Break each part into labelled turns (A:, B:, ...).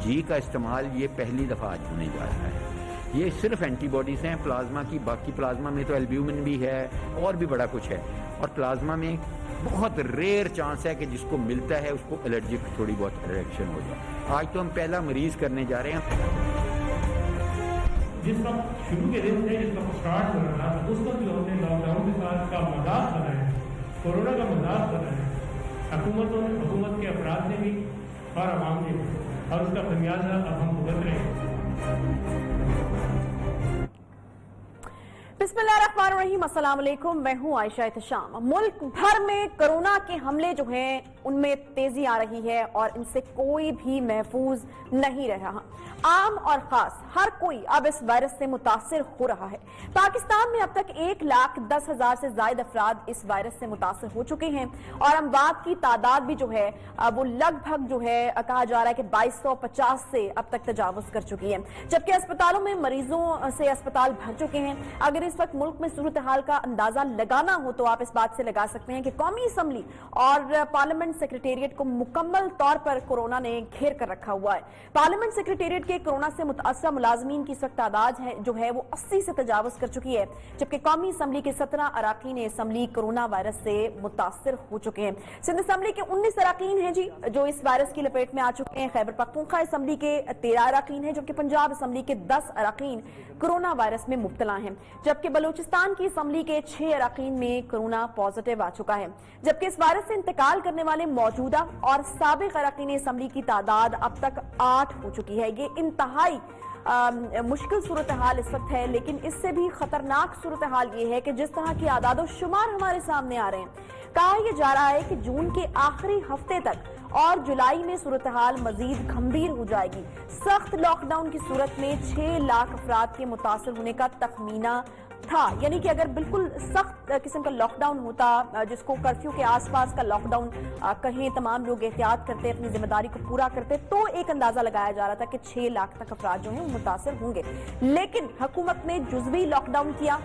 A: جی کا استعمال یہ پہلی دفعہ آج ہونے جا رہا ہے. یہ صرف اینٹی باڈیز ہیں پلازما کی، باقی پلازما میں تو البیومن بھی ہے اور بھی بڑا کچھ ہے، اور پلازما میں بہت ریئر چانس ہے کہ جس کو ملتا ہے اس کو الرجک تھوڑی بہت ریئیکشن ہو جائے. آج تو ہم پہلا مریض کرنے جا رہے ہیں.
B: جس وقت شروع کے دن سے جس وقت اسٹارٹ ہو رہا تھا اس وقت جو ہم نے لاک ڈاؤن کے ساتھ کا مذاق کر رہے ہیں، کورونا کا مذاق کر رہے ہیں، حکومت کے افراد نے بھی اور عوام نے بھی، اور اس کا خمیازہ اب ہم بھگت رہے ہیں.
C: بسم اللہ الرحمن الرحیم. السلام علیکم، میں ہوں عائشہ احتشام. ملک بھر میں کرونا کے حملے جو ہیں ان میں تیزی آ رہی ہے اور ان سے کوئی بھی محفوظ نہیں رہا. عام اور خاص ہر کوئی اب اس وائرس سے متاثر ہو رہا ہے. پاکستان میں اب تک 1,10,000 سے زائد افراد اس وائرس سے متاثر ہو چکے ہیں اور اموات کی تعداد بھی جو ہے وہ لگ بھگ جو ہے کہا جا رہا ہے کہ 2250 سے اب تک تجاوز کر چکی ہے، جبکہ اسپتالوں میں مریضوں سے اسپتال بھر چکے ہیں. اگر اس وقت ملک میں صورتحال کا اندازہ لگانا ہو تو آپ اس بات سے لگا سکتے ہیں کہ قومی اسمبلی اور پارلیمنٹ سیکریٹریٹ کو مکمل طور پر کورونا نے گھیر کر رکھا ہوا ہے. پارلیمنٹ سیکریٹریٹ کے کورونا سے متاثرہ ملازمین کی اس وقت تعداد جو ہے وہ 80 سے تجاوز کر چکی ہے، جبکہ قومی اسمبلی کے 17 اراکین اسمبلی کورونا وائرس سے متاثر ہو چکے ہیں. سندھ اسمبلی کے 19 اراکین ہیں جی جو اس وائرس کی لپیٹ میں آ چکے ہیں. خیبر پختونخوا اسمبلی کے 13 اراکین ہیں، جبکہ پنجاب اسمبلی کے 10 اراکین کورونا وائرس میں مبتلا ہیں، جبکہ بلوچستان کی اسمبلی کے 6 اراکین میں کورونا پازیٹیو آ چکا ہے. جبکہ اس وائرس سے انتقال کرنے والے موجودہ اور سابق اراکین اسمبلی کی تعداد اب تک 8 ہو چکی ہے. یہ انتہائی مشکل صورتحال اس وقت ہے، لیکن اس سے بھی خطرناک صورتحال یہ ہے کہ جس طرح کی اعداد و شمار ہمارے سامنے آ رہے ہیں، کہا یہ جا رہا ہے کہ جون کے آخری ہفتے تک اور جولائی میں صورتحال مزید گھمبیر ہو جائے گی. سخت لاک ڈاؤن کی صورت میں 6 لاکھ افراد کے متاثر ہونے کا تخمینہ تھا. یعنی کہ اگر بالکل سخت قسم کا لاک ڈاؤن ہوتا، جس کو کرفیو کے آس پاس کا لاک ڈاؤن کہیں، تمام لوگ احتیاط کرتے، اپنی ذمہ داری کو پورا کرتے، تو ایک اندازہ لگایا جا رہا تھا کہ 6 لاکھ تک افراد جو ہیں متاثر ہوں گے. لیکن حکومت نے جزوی لاک ڈاؤن کیا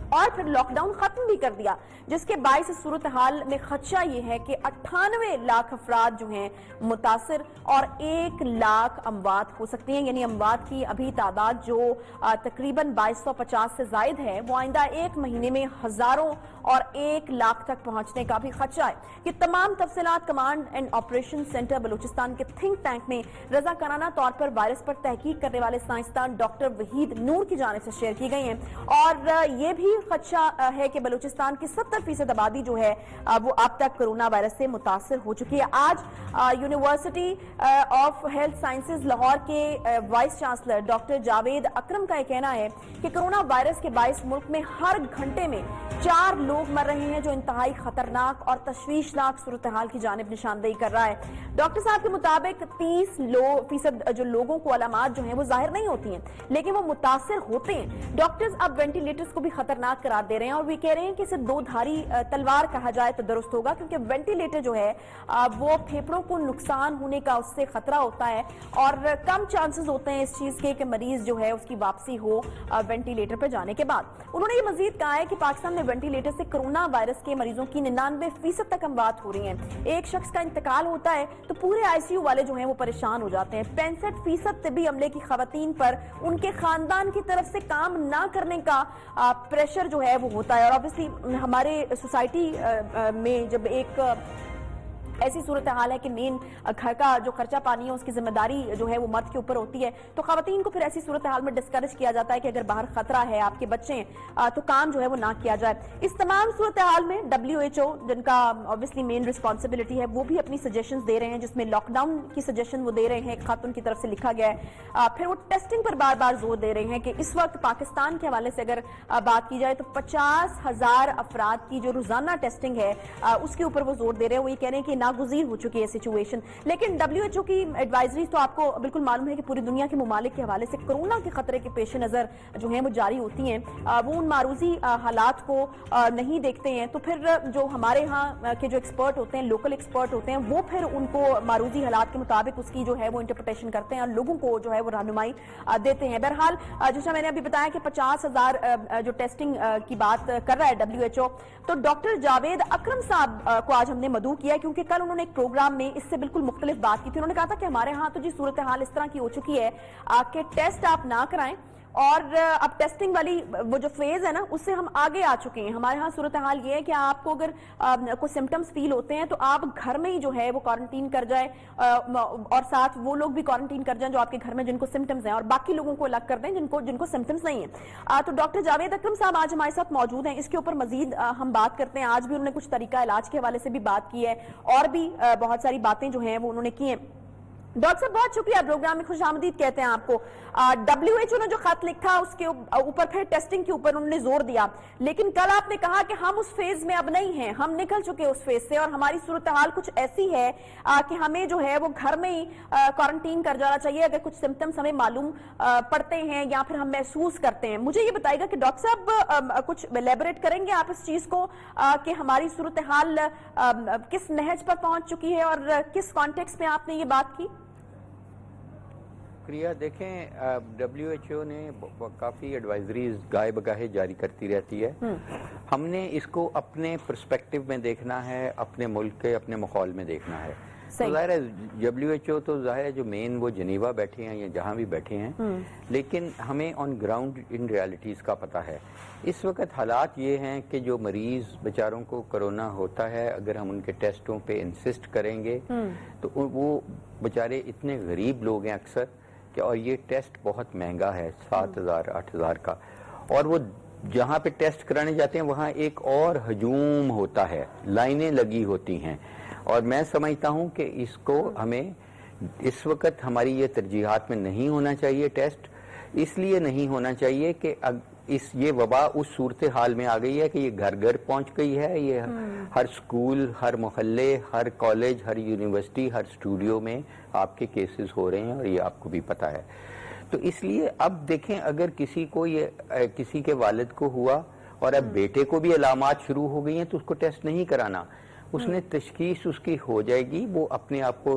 C: اور پھر لاک ڈاؤن ختم بھی کر دیا، جس کے باعث صورتحال میں خدشہ یہ ہے کہ 98 لاکھ افراد جو ہیں متاثر اور 1 لاکھ اموات ہو سکتی ہیں. یعنی اموات کی ابھی تعداد جو تقریباً 2250 سے زائد ہے، وہ آئندہ 1 مہینے میں ہزاروں اور 1 لاکھ تک پہنچنے کا بھی خدشہ ہے. یہ تمام تفصیلات command and operation centre Balochistan کے تھنک ٹینک میں رضاکارانہ طور پر وائرس پر تحقیق کرنے والے سائنسدان ڈاکٹر وحید نور کی جانب سے شیئر کی گئی ہیں. اور یہ بھی خدشہ ہے کہ بلوچستان کی 70% آبادی جو ہے وہ اب تک کورونا وائرس سے متاثر ہو چکی ہے. آج university of health sciences Lahore کے وائس چانسلر ڈاکٹر جاوید اکرم کا یہ کہنا ہے کہ کورونا وائرس کے باعث ملک میں ہر گھنٹے میں 4 لوگ مر رہے ہیں، جو انتہائی خطرناک اور تشویشناک صورتحال کی جانب نشاندہی کر رہا ہے. ڈاکٹر صاحب کے مطابق 30% جو لوگوں کو علامات جو ہیں وہ ظاہر نہیں ہوتی ہیں لیکن وہ متاثر ہوتے ہیں. ڈاکٹرز اب وینٹیلیٹرز کو بھی خطرناک قرار دے رہے ہیں اور وہ کہہ رہے ہیں کہ اسے 2 دھاری تلوار کہا جائے تو درست ہوگا، کیونکہ وینٹیلیٹر جو ہے وہ پھیپھڑوں کو نقصان ہونے کا اس سے خطرہ ہوتا ہے اور کم چانسز ہوتے ہیں اس چیز کے کہ مریض جو ہے اس کی واپسی ہو وینٹیلیٹر پر جانے کے بعد. انہوں نے یہ مزید کہا ہے کہ پاکستان میں وینٹیلیٹر سے کورونا وائرس کے مریضوں کی 99% تک اموات ہو رہی ہیں. ایک شخص کا انتقال ہوتا ہے تو پورے ICU والے جو ہیں وہ پریشان ہو جاتے ہیں. 65% طبی عملے کی خواتین پر ان کے خاندان کی طرف سے کام نہ کرنے کا پریشر جو ہے وہ ہوتا ہے. اور obviously ہمارے سوسائٹی میں جب ایک ایسی صورتحال ہے کہ مین گھر کا جو خرچہ پانی ہے اس کی ذمہ داری جو ہے وہ مرد کے اوپر ہوتی ہے، تو خواتین کو پھر ایسی صورتحال میں ڈسکریج کیا جاتا ہے کہ اگر باہر خطرہ ہے، آپ کے بچے ہیں، تو کام جو ہے وہ نہ کیا جائے. اس تمام صورتحال میں WHO جن کا obviously مین رسپانسبلٹی ہے وہ بھی اپنی سجیشنز دے رہے ہیں، جس میں لاک ڈاؤن کی سجیشن وہ دے رہے ہیں، ایک خاتون کی طرف سے لکھا گیا ہے. پھر وہ ٹیسٹنگ پر بار بار زور دے رہے ہیں کہ اس وقت پاکستان کے حوالے سے اگر بات کی جائے تو 50,000 افراد کی جو روزانہ ٹیسٹنگ ہے اس کے اوپر وہ زور دے رہے ہیں. وہ یہ کہہ رہے ہیں کہ ناگزیر ہو چکی ہے سچویشن. لیکن WHO کی ایڈوائزریز تو آپ کو بالکل معلوم ہے کہ پوری دنیا کے ممالک کے حوالے سے کورونا کے خطرے کے پیش نظر جو ہیں وہ جاری ہوتی ہیں. وہ ان معروضی حالات کو نہیں دیکھتے ہیں، تو پھر جو ہمارے ہاں کے جو ایکسپرٹ ہوتے ہیں، لوکل ایکسپرٹ ہوتے ہیں، وہ پھر ان کو معروضی حالات کے مطابق اس کی جو ہے وہ انٹرپریٹیشن کرتے ہیں اور لوگوں کو جو ہے وہ رہنمائی دیتے ہیں. بہرحال جیسا میں نے ابھی بتایا کہ 50,000 جو ٹیسٹنگ کی بات کر رہا ہے WHO، تو ڈاکٹر جاوید اکرم صاحب کو آج ہم نے مدعو کیا کیونکہ कल उन्होंने एक प्रोग्राम में इससे बिल्कुल मुख्तलिफ बात की थी। उन्होंने कहा था कि हमारे यहाँ तो जी सूरत हाल इस तरह की हो चुकी है कि टेस्ट आप ना कराएं, और अब टेस्टिंग वाली वो जो फेज है ना उससे हम आगे आ चुके हैं। हमारे यहाँ सूरत हाल ये है कि आपको अगर कुछ सिम्टम्स फील होते हैं तो आप घर में ही जो है वो क्वारंटीन कर जाए, और साथ वो लोग भी क्वारंटीन कर जाएं जो आपके घर में जिनको सिम्टम्स हैं, और बाकी लोगों को अलग कर दें जिनको सिम्टम्स नहीं है। तो डॉक्टर जावेद अकरम साहब आज हमारे साथ मौजूद हैं। इसके ऊपर मजीद हम बात करते हैं। आज भी उन्होंने कुछ तरीका इलाज के हवाले से भी बात की है, और भी बहुत सारी बातें जो हैं वो उन्होंने की हैं। डॉक्टर साहब बहुत शुक्रिया, प्रोग्राम में खुशामदीद कहते हैं आपको। WHO ने जो खत लिखा उसके ऊपर फिर टेस्टिंग के ऊपर उन्होंने जोर दिया, लेकिन कल आपने कहा कि हम उस फेज में अब नहीं हैं, हम निकल चुके उस फेज से, और हमारी सूरत हाल कुछ ऐसी है कि हमें जो है वो घर में ही क्वारंटीन कर जाना चाहिए अगर कुछ सिम्टम्स हमें मालूम पड़ते हैं या फिर हम महसूस करते हैं। मुझे ये बताइएगा कि डॉक्टर साहब कुछ एलैबोरेट करेंगे आप इस चीज को कि हमारी सूरत हाल किस नहज पर पहुंच चुकी है और किस कॉन्टेक्स्ट में आपने ये बात की?
A: शुक्रिया। देखें, WHO ने काफ़ी एडवाइजरीज गाहे बगाहे जारी करती रहती है। हमने इसको अपने पर्सपेक्टिव में देखना है, अपने मुल्क के अपने माहौल में देखना है। तो ज़ाहिर है WHO तो ज़ाहिर है जो मेन वो जनीवा बैठे हैं या जहाँ भी बैठे हैं, लेकिन हमें ऑन ग्राउंड इन रियलिटीज़ का पता है। इस वक्त हालात ये हैं कि जो मरीज़ बेचारों को कोरोना होता है, अगर हम उनके टेस्टों पे इंसिस्ट करेंगे तो वो बेचारे इतने गरीब लोग हैं अक्सर कि, और ये टेस्ट बहुत महंगा है, 7,000 8,000 का, और वो जहाँ पे टेस्ट कराने जाते हैं वहाँ एक और हजूम होता है, लाइनें लगी होती हैं। और मैं समझता हूँ कि इसको हमें इस वक्त हमारी ये तरजीहात में नहीं होना चाहिए टेस्ट। इसलिए नहीं होना चाहिए कि ये वबा उस सूरत हाल में आ गई है कि ये घर घर पहुंच गई है। ये हर स्कूल, हर मोहल्ले, हर कॉलेज, हर यूनिवर्सिटी, हर स्टूडियो में आपके केसेस हो रहे हैं, और ये आपको भी पता है। तो इसलिए अब देखें, अगर किसी को ये किसी के वालिद को हुआ और अब बेटे को भी अलामात शुरू हो गई हैं तो उसको टेस्ट नहीं कराना। उसने तशखीस उसकी हो जाएगी, वो अपने आप को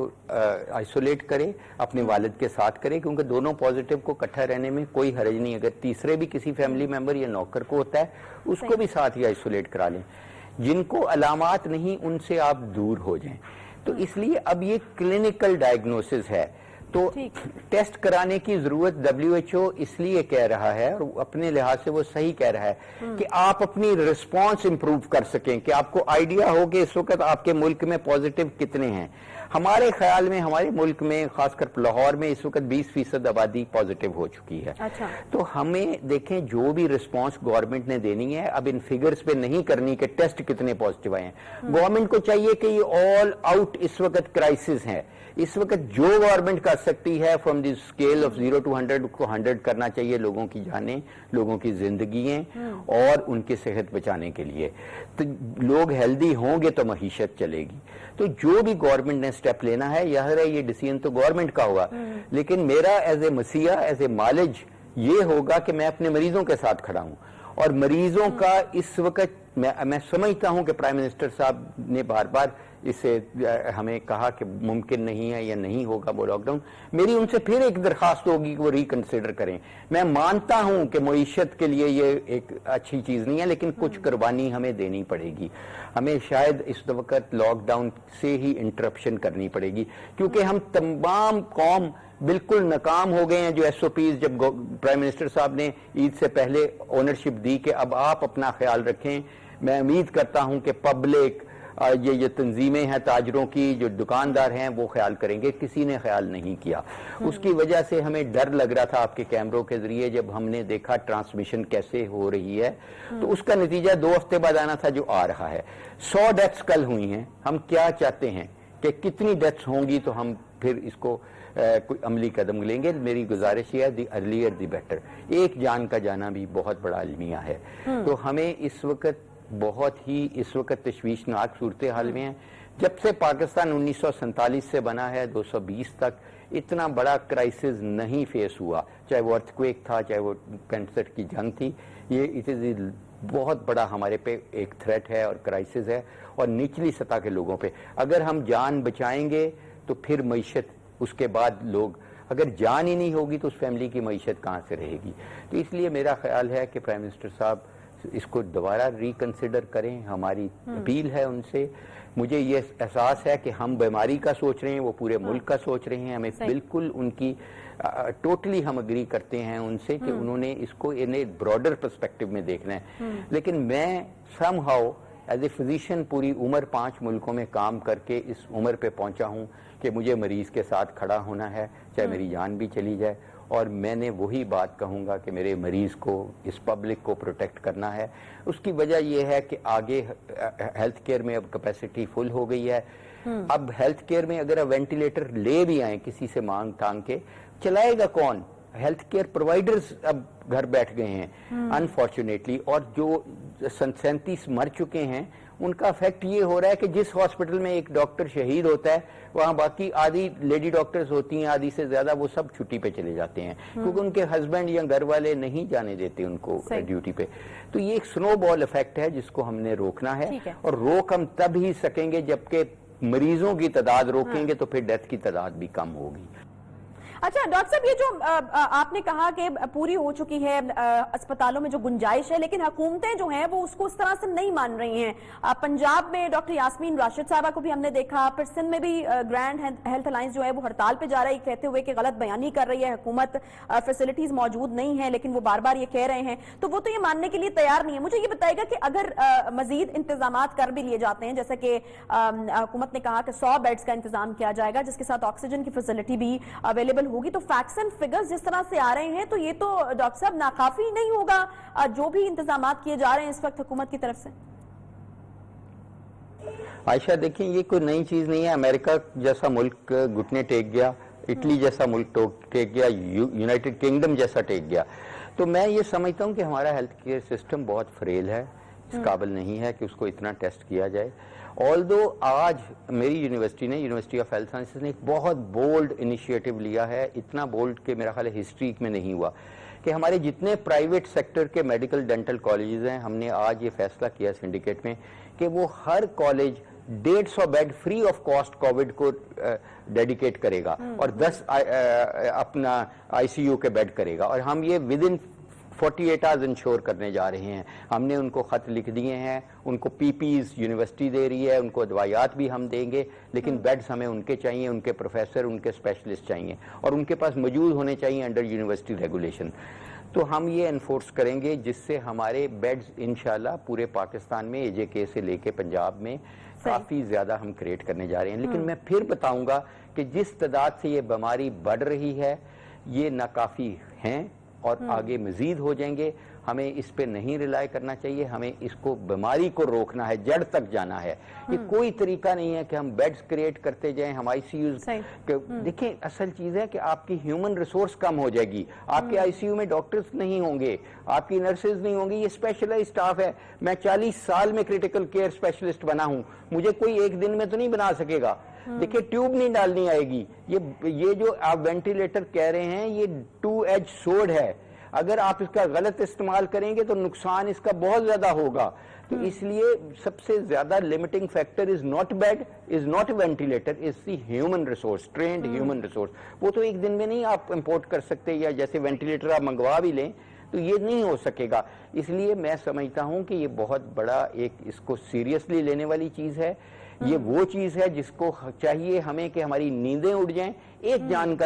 A: आइसोलेट करे, अपने वालिद के साथ करे, क्योंकि दोनों पॉजिटिव को इकट्ठा रहने में कोई हर्ज नहीं। अगर तीसरे भी किसी फैमिली मेंबर या नौकर को होता है उसको भी साथ ही आइसोलेट करा लें। जिनको अलामात नहीं उनसे आप दूर हो जाएं। तो इसलिए अब ये क्लिनिकल डायग्नोसिस है, तो टेस्ट कराने की जरूरत WHO इसलिए कह रहा है, और अपने लिहाज से वो सही कह रहा है कि आप अपनी रिस्पांस इंप्रूव कर सकें, कि आपको आइडिया हो कि इस वक्त आपके मुल्क में पॉजिटिव कितने हैं। हमारे ख्याल में हमारे मुल्क में खासकर लाहौर में इस वक्त 20% आबादी पॉजिटिव हो चुकी है।
C: अच्छा।
A: तो हमें देखें जो भी रिस्पांस गवर्नमेंट ने देनी है, अब इन फिगर्स पे नहीं करनी कि टेस्ट कितने पॉजिटिव आए हैं। गवर्नमेंट को चाहिए कि ये ऑल आउट इस वक्त क्राइसिस है। इस वक्त जो गवर्नमेंट कर सकती है from the scale of 0 to 100 को 100 करना चाहिए, लोगों की जानें, लोगों की जिंदगियां और उनकी सेहत बचाने के लिए। तो लोग हेल्दी होंगे तो महीशत चलेगी। तो जो भी गवर्नमेंट ने स्टेप लेना है, ये डिसीजन तो गवर्नमेंट का होगा, लेकिन मेरा एज ए मसीहा, एज ए मालिज ये होगा कि मैं अपने मरीजों के साथ खड़ा हूं। और मरीजों का इस वक्त मैं समझता हूं कि प्राइम मिनिस्टर साहब ने बार बार इससे हमें कहा कि मुमकिन नहीं है या नहीं होगा वो लॉकडाउन। मेरी उनसे फिर एक दरखास्त होगी कि वो रिकंसिडर करें। मैं मानता हूं कि मईशत के लिए ये एक अच्छी चीज नहीं है, लेकिन कुछ कुर्बानी हमें देनी पड़ेगी। हमें शायद इस वक्त लॉकडाउन से ही इंटरप्शन करनी पड़ेगी, क्योंकि हम तमाम कौम बिल्कुल नाकाम हो गए हैं। जो SOPs जब प्राइम मिनिस्टर साहब ने ईद से पहले ओनरशिप दी कि अब आप अपना ख्याल रखें, मैं उम्मीद करता हूं कि पब्लिक ये तंजीमें हैं, ताजरों की, जो दुकानदार हैं, वो ख्याल करेंगे। किसी ने ख्याल नहीं किया। उसकी वजह से हमें डर लग रहा था आपके कैमरों के जरिए जब हमने देखा ट्रांसमिशन कैसे हो रही है, तो उसका नतीजा 2 हफ्ते बाद आना था जो आ रहा है। 100 डेथ्स कल हुई हैं। हम क्या चाहते हैं कि कितनी डेथ्स होंगी तो हम फिर इसको कोई अमली कदम लेंगे। मेरी गुजारिश है दी अर्लियर दी बेटर। एक जान का जाना भी बहुत बड़ा अलमिया है। तो हमें इस वक्त बहुत ही इस वक्त तशवीशनाक सूरत हाल में है। जब से पाकिस्तान 1947 से बना है 220 तक इतना बड़ा क्राइसिस नहीं फेस हुआ, चाहे वो अर्थक्वेक था, चाहे वो 65 की जंग थी। ये इट इज बहुत बड़ा हमारे पे एक थ्रेट है और क्राइसिस है, और निचली सतह के लोगों पे अगर हम जान बचाएंगे तो फिर मईशत, उसके बाद लोग, अगर जान ही नहीं होगी तो उस फैमिली की मईशत कहाँ से रहेगी। तो इसलिए मेरा ख्याल है कि प्राइम मिनिस्टर साहब
D: اس کو دوبارہ ریکنسیڈر کریں. ہماری اپیل ہے ان سے. مجھے یہ احساس ہے کہ ہم بیماری کا سوچ رہے ہیں, وہ پورے ملک کا سوچ رہے ہیں. ہمیں بالکل ان کی ٹوٹلی ہم اگری کرتے ہیں ان سے کہ انہوں نے اس کو ان براڈر پرسپیکٹو میں دیکھنا ہے. لیکن میں some how as a physician پوری عمر 5 ملکوں میں کام کر کے اس عمر پہ پہنچا ہوں کہ مجھے مریض کے ساتھ کھڑا ہونا ہے چاہے میری جان بھی چلی جائے, اور میں نے وہی بات کہوں گا کہ میرے مریض کو, اس پبلک کو پروٹیکٹ کرنا ہے. اس کی وجہ یہ ہے کہ آگے ہیلتھ کیئر میں اب کیپیسٹی فل ہو گئی ہے. اب ہیلتھ کیئر میں اگر وینٹیلیٹر لے بھی آئیں کسی سے مانگ ٹانگ کے, چلائے گا کون؟ ہیلتھ کیئر پرووائڈرز اب گھر بیٹھ گئے ہیں انفارچونیٹلی, اور جو 37 مر چکے ہیں ان کا افیکٹ یہ ہو رہا ہے کہ جس ہاسپٹل میں ایک ڈاکٹر شہید ہوتا ہے وہاں باقی آدھی لیڈی ڈاکٹرز ہوتی ہیں, آدھی سے زیادہ وہ سب چھٹی پہ چلے جاتے ہیں کیونکہ ان کے ہسبینڈ یا گھر والے نہیں جانے دیتے ان کو ڈیوٹی پہ. تو یہ ایک سنو بال افیکٹ ہے جس کو ہم نے روکنا ہے, اور روک ہم تب ہی سکیں گے جبکہ مریضوں کی تعداد روکیں گے تو پھر ڈیتھ کی تعداد بھی کم ہوگی.
C: اچھا ڈاکٹر صاحب, یہ جو آپ نے کہا کہ پوری ہو چکی ہے اسپتالوں میں جو گنجائش ہے, لیکن حکومتیں جو ہیں وہ اس کو اس طرح سے نہیں مان رہی ہیں. پنجاب میں ڈاکٹر یاسمین راشد صاحبہ کو بھی ہم نے دیکھا, پھر سندھ میں بھی گرینڈ ہیلتھ الائنس جو ہے وہ ہڑتال پہ جا رہی ہے کہتے ہوئے کہ غلط بیانی کر رہی ہے حکومت, فیسلٹیز موجود نہیں ہیں, لیکن وہ بار بار یہ کہہ رہے ہیں تو وہ تو یہ ماننے کے لیے تیار نہیں ہے. مجھے یہ بتائے گا کہ اگر مزید انتظامات کر بھی لیے جاتے ہیں, جیسا کہ حکومت نے کہا کہ 100 بیڈز کا انتظام کیا جائے گا جس کے ساتھ آکسیجن کی فیسلٹی بھی اویلیبل ہوگی, تو فیکٹس اینڈ فگرز جس طرح سے آ رہے ہیں تو یہ تو ڈاکٹر صاحب ناکافی نہیں ہوگا جو بھی انتظامات کیے جا رہے ہیں اس وقت حکومت کی طرف سے؟
D: عائشہ دیکھیں, یہ کوئی نئی چیز نہیں ہے. امریکہ جیسا ملک گھٹنے ٹیک گیا, اٹلی جیسا ملک ٹیک گیا, یونائٹڈ کنگڈم جیسا ٹیک گیا. تو میں یہ سمجھتا ہوں کہ ہمارا ہیلتھ کیئر سسٹم بہت فریل ہے, اس قابل نہیں ہے کہ اس کو اتنا ٹیسٹ کیا جائے. آلدو آج میری یونیورسٹی نے, یونیورسٹی آف ہیلتھ سائنسز نے ایک بہت بولڈ انیشیٹو لیا ہے, اتنا بولڈ کہ میرا خیال ہے ہسٹری میں نہیں ہوا, کہ ہمارے جتنے پرائیویٹ سیکٹر کے میڈیکل ڈینٹل کالجز ہیں ہم نے آج یہ فیصلہ کیا سنڈیکیٹ میں کہ وہ ہر college 150 bed free of cost covid کو ڈیڈیکیٹ کرے گا اور 10 اپنا آئی سی یو کے بیڈ کرے گا, اور ہم یہ ود ان 48 آورز انشور کرنے جا رہے ہیں. ہم نے ان کو خط لکھ دیے ہیں, ان کو پی پیز یونیورسٹی دے رہی ہے, ان کو دوائیات بھی ہم دیں گے, لیکن بیڈز ہمیں ان کے چاہیے, ان کے پروفیسر, ان کے اسپیشلسٹ چاہیے, اور ان کے پاس موجود ہونے چاہیے انڈر یونیورسٹی ریگولیشن. تو ہم یہ انفورس کریں گے جس سے ہمارے بیڈز انشاءاللہ پورے پاکستان میں اے جے کے سے لے کے پنجاب میں کافی زیادہ ہم کریٹ کرنے جا رہے ہیں. لیکن میں پھر بتاؤں گا کہ جس تعداد سے یہ بیماری بڑھ رہی ہے یہ ناکافی ہیں اور آگے مزید ہو جائیں گے. ہمیں اس پہ نہیں ریلائی کرنا چاہیے, ہمیں اس کو بیماری کو روکنا ہے, جڑ تک جانا ہے. یہ کوئی طریقہ نہیں ہے کہ ہم بیڈز کریٹ کرتے جائیں, ہم آئی سی یوز. دیکھیں اصل چیز ہے کہ آپ کی ہیومن ریسورس کم ہو جائے گی, آپ کے آئی سی یو میں ڈاکٹرز نہیں ہوں گے, آپ کی نرسز نہیں ہوں گی, یہ اسپیشلائز اسٹاف ہے. میں 40 سال میں کریٹیکل کیئر اسپیشلسٹ بنا ہوں, مجھے کوئی ایک دن میں تو نہیں بنا سکے گا. دیکھیں ٹیوب نہیں ڈالنی آئے گی. یہ جو آپ وینٹیلیٹر کہہ رہے ہیں یہ 2 ایج سورڈ ہے, اگر آپ اس کا غلط استعمال کریں گے تو نقصان اس کا بہت زیادہ ہوگا. تو اس لیے سب سے زیادہ limiting factor is not bed, is not ventilator, is the human resource, trained human resource. وہ تو ایک دن میں نہیں آپ امپورٹ کر سکتے, یا جیسے وینٹیلیٹر آپ منگوا بھی لیں تو یہ نہیں ہو سکے گا. اس لیے میں سمجھتا ہوں کہ یہ بہت بڑا ایک اس کو سیریسلی لینے والی چیز ہے. یہ وہ چیز ہے جس کو چاہیے ہمیں کہ ہماری نیندیں اڑ جائیں. ایک جان کا